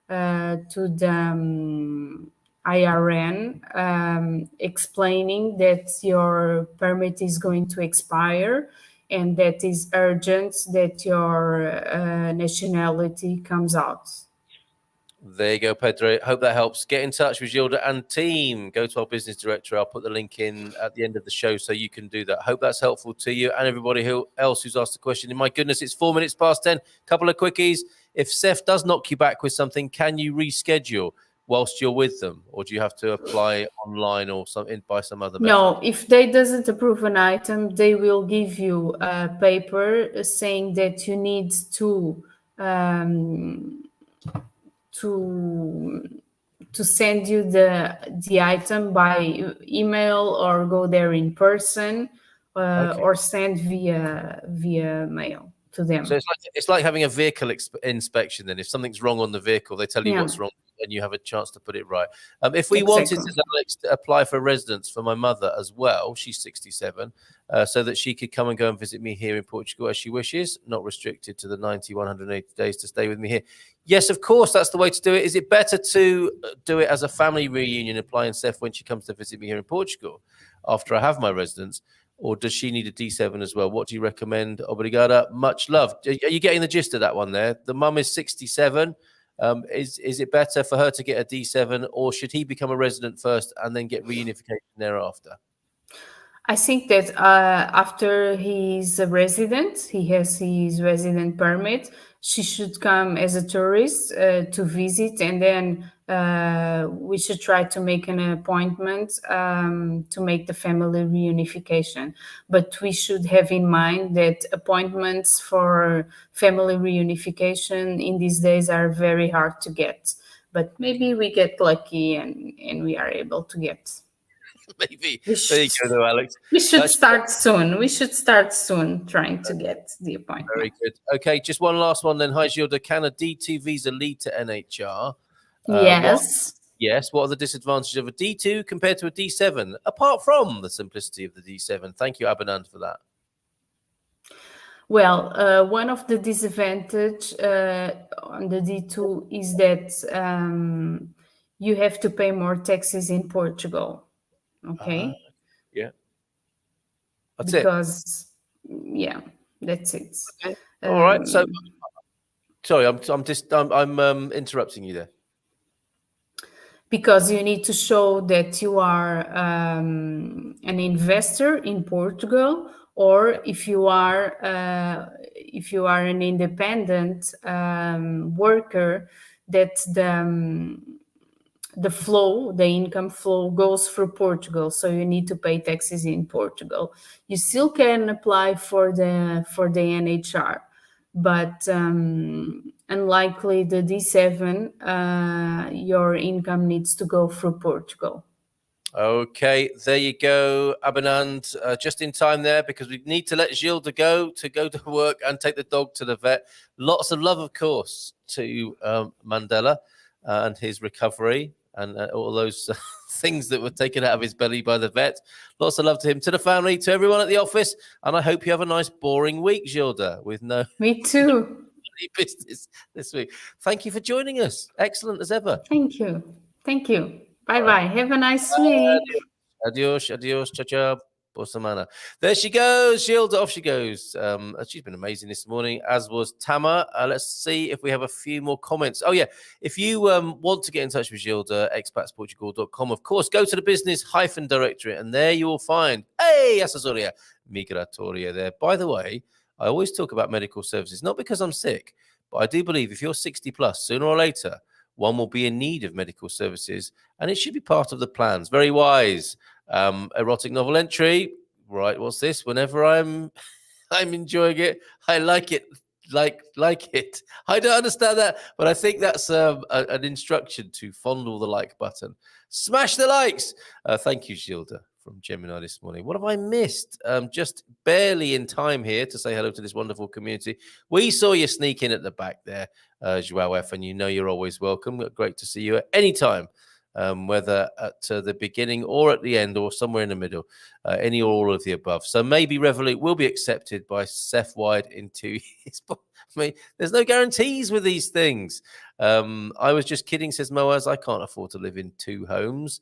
to the IRN explaining that your permit is going to expire and that is urgent that your nationality comes out. There you go, Pedro. Hope that helps. Get in touch with Gilda and team. Go to our business director. I'll put the link in at the end of the show so you can do that. Hope that's helpful to you and everybody else who's asked the question. And my goodness, it's 4 minutes past 10. Couple of quickies. If Seth does knock you back with something, can you reschedule whilst you're with them? Or do you have to apply online or something by some other method? No, if they doesn't approve an item, they will give you a paper saying that you need to send you the item by email or go there in person, or send via mail to them. So it's like having a vehicle inspection. Then if something's wrong on the vehicle, they tell you what's wrong and you have a chance to put it right. If we wanted to apply for residence for my mother as well, she's 67, so that she could come and go and visit me here in Portugal as she wishes, not restricted to the 90, 180 days to stay with me here. Yes, of course, that's the way to do it. Is it better to do it as a family reunion, applying Seth when she comes to visit me here in Portugal after I have my residence? Or does she need a D7 as well? What do you recommend? Obrigada. Much love. Are you getting the gist of that one there? The mum is 67. Is it better for her to get a D7, or should he become a resident first and then get reunification thereafter? I think that after he's a resident, he has his resident permit, she should come as a tourist to visit and then we should try to make an appointment to make the family reunification. But we should have in mind that appointments for family reunification in these days are very hard to get. But maybe we get lucky and we are able to get. Maybe. There you go, though, Alex. We should start soon. We should start soon trying to get the appointment. Very good. Okay, just one last one then. Hi, Gilda. Can a D2 visa lead to NHR? Yes. What are the disadvantages of a D2 compared to a D7, apart from the simplicity of the D7? Thank you, Abinand, for that. Well, one of the disadvantages on the D2 is that you have to pay more taxes in Portugal. Okay. Yeah. That's because, yeah, that's it. Okay. All right. So, sorry, I'm interrupting you there. Because you need to show that you are an investor in Portugal, or if you are an independent worker, that the income flow goes through Portugal, so you need to pay taxes in Portugal. You still can apply for the NHR, but unlikely the D7, your income needs to go through Portugal. Okay, there you go, Abinand. Just in time there, because we need to let Gilda go to work and take the dog to the vet. Lots of love, of course, to Mandela and his recovery and all those things that were taken out of his belly by the vet. Lots of love to him, to the family, to everyone at the office. And I hope you have a nice, boring week, Gilda, with no... Me too. ...business this week. Thank you for joining us. Excellent as ever. Thank you. Bye-bye. Have a nice week. Adios. Ciao, ciao. Semana. There she goes, Gilda. Off she goes. She's been amazing this morning, as was Tamer. Let's see if we have a few more comments. Oh, yeah. If you want to get in touch with Gilda, expatsportugal.com, of course, go to the business-directory, and there you will find, Assessoria Migratoria there. By the way, I always talk about medical services, not because I'm sick, but I do believe if you're 60 plus, sooner or later, one will be in need of medical services, and it should be part of the plans. Very wise. Erotic novel entry. Right, what's this? Whenever I'm enjoying it, I like it. Like it. I don't understand that, but I think that's an instruction to fondle the like button. Smash the likes. Thank you, Gilda from Gemini this morning. What have I missed? Just barely in time here to say hello to this wonderful community. We saw you sneak in at the back there, Joao F, and you know you're always welcome. Great to see you at any time. Whether at the beginning or at the end or somewhere in the middle, any or all of the above. So maybe Revolut will be accepted by Seth Wide in 2 years. I mean, there's no guarantees with these things. I was just kidding, says Moaz. I can't afford to live in 2 homes.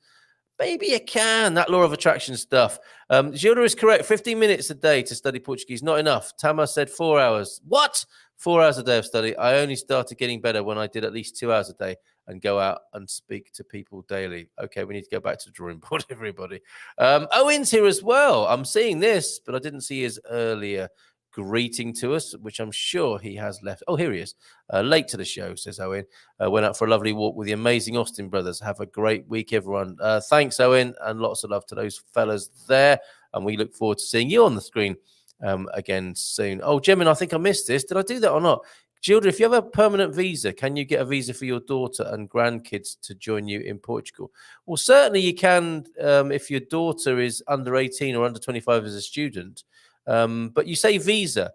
Maybe you can. That law of attraction stuff. Gilda is correct. 15 minutes a day to study Portuguese. Not enough. Tamer said 4 hours. What? 4 hours a day of study. I only started getting better when I did at least 2 hours a day and go out and speak to people daily. Okay, we need to go back to the drawing board, everybody. Owen's here as well. I'm seeing this, but I didn't see his earlier greeting to us, which I'm sure he has left. Oh, here he is. Late to the show, says Owen. Went out for a lovely walk with the amazing Austin brothers. Have a great week, everyone. Thanks, Owen, and lots of love to those fellas there. And we look forward to seeing you on the screen again soon. Oh, Gemini, I think I missed this. Did I do that or not? Gilda, if you have a permanent visa, can you get a visa for your daughter and grandkids to join you in Portugal? Well, certainly you can if your daughter is under 18 or under 25 as a student. But you say visa.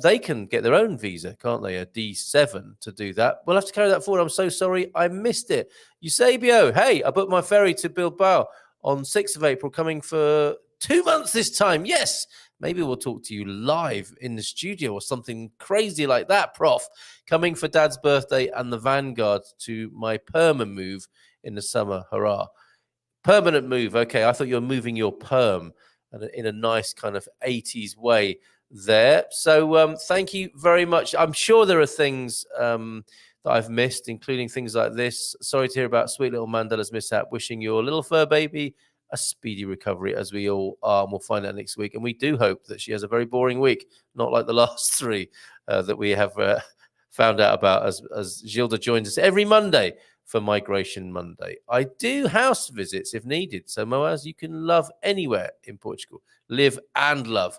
They can get their own visa, can't they? A D7 to do that. We'll have to carry that forward. I'm so sorry. I missed it. Eusebio, hey, I booked my ferry to Bilbao on 6th of April, coming for 2 months this time. Yes. Maybe we'll talk to you live in the studio or something crazy like that, Prof. Coming for Dad's birthday and the Vanguard to my perma move in the summer. Hurrah. Permanent move. Okay, I thought you were moving your perm in a nice kind of 80s way there. So thank you very much. I'm sure there are things that I've missed, including things like this. Sorry to hear about sweet little Mandela's mishap. Wishing your little fur baby a speedy recovery, as we all are, and we'll find out next week. And we do hope that she has a very boring week, not like the last 3 that we have found out about as Gilda joins us every Monday for Migration Monday. I do house visits if needed. So, Moaz, you can love anywhere in Portugal. Live and love.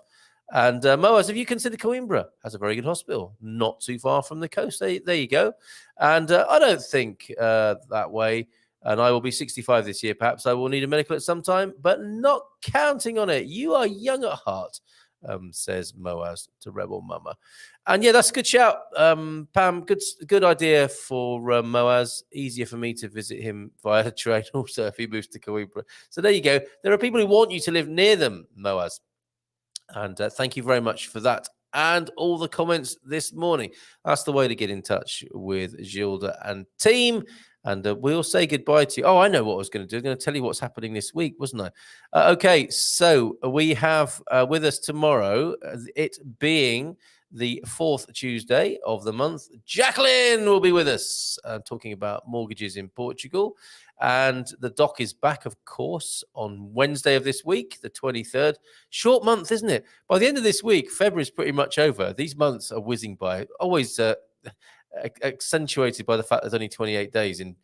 And Moaz, have you considered Coimbra? Has a very good hospital, not too far from the coast. There you go. And I don't think that way. And I will be 65 this year. Perhaps I will need a medical at some time, but not counting on it. You are young at heart, says Moaz to Rebel Mama. And yeah, that's a good shout, Pam. Good idea for Moaz. Easier for me to visit him via train also if he moves to Coimbra. So there you go. There are people who want you to live near them, Moaz. And thank you very much for that and all the comments this morning. That's the way to get in touch with Gilda and team. And we'll say goodbye to you. Oh, I know what I was going to do. I'm going to tell you what's happening this week, wasn't I? Okay, so we have with us tomorrow, it being the 4th Tuesday of the month, Jacqueline will be with us talking about mortgages in Portugal. And the doc is back, of course, on Wednesday of this week, the 23rd. Short month, isn't it? By the end of this week, February is pretty much over. These months are whizzing by. Always accentuated by the fact there's only 28 days in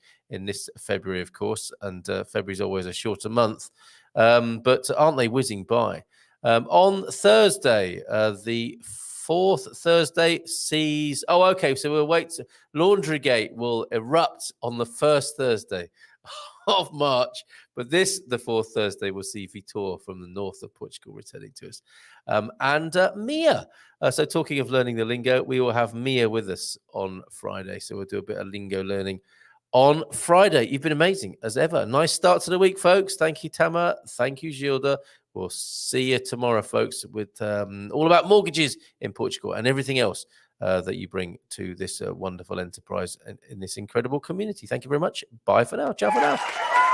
this February, of course. And February is always a shorter month. But aren't they whizzing by? On Thursday, the 4th Thursday sees... Oh, okay, so we'll wait. Laundrygate will erupt on the 1st Thursday of March, but the 4th Thursday, will see Vitor from the north of Portugal returning to us. And Mia. So talking of learning the lingo, we will have Mia with us on Friday. So we'll do a bit of lingo learning on Friday. You've been amazing, as ever. Nice start to the week, folks. Thank you, Tamer. Thank you, Gilda. We'll see you tomorrow, folks, with all about mortgages in Portugal and everything else that you bring to this wonderful enterprise and in this incredible community. Thank you very much. Bye for now. Ciao for now.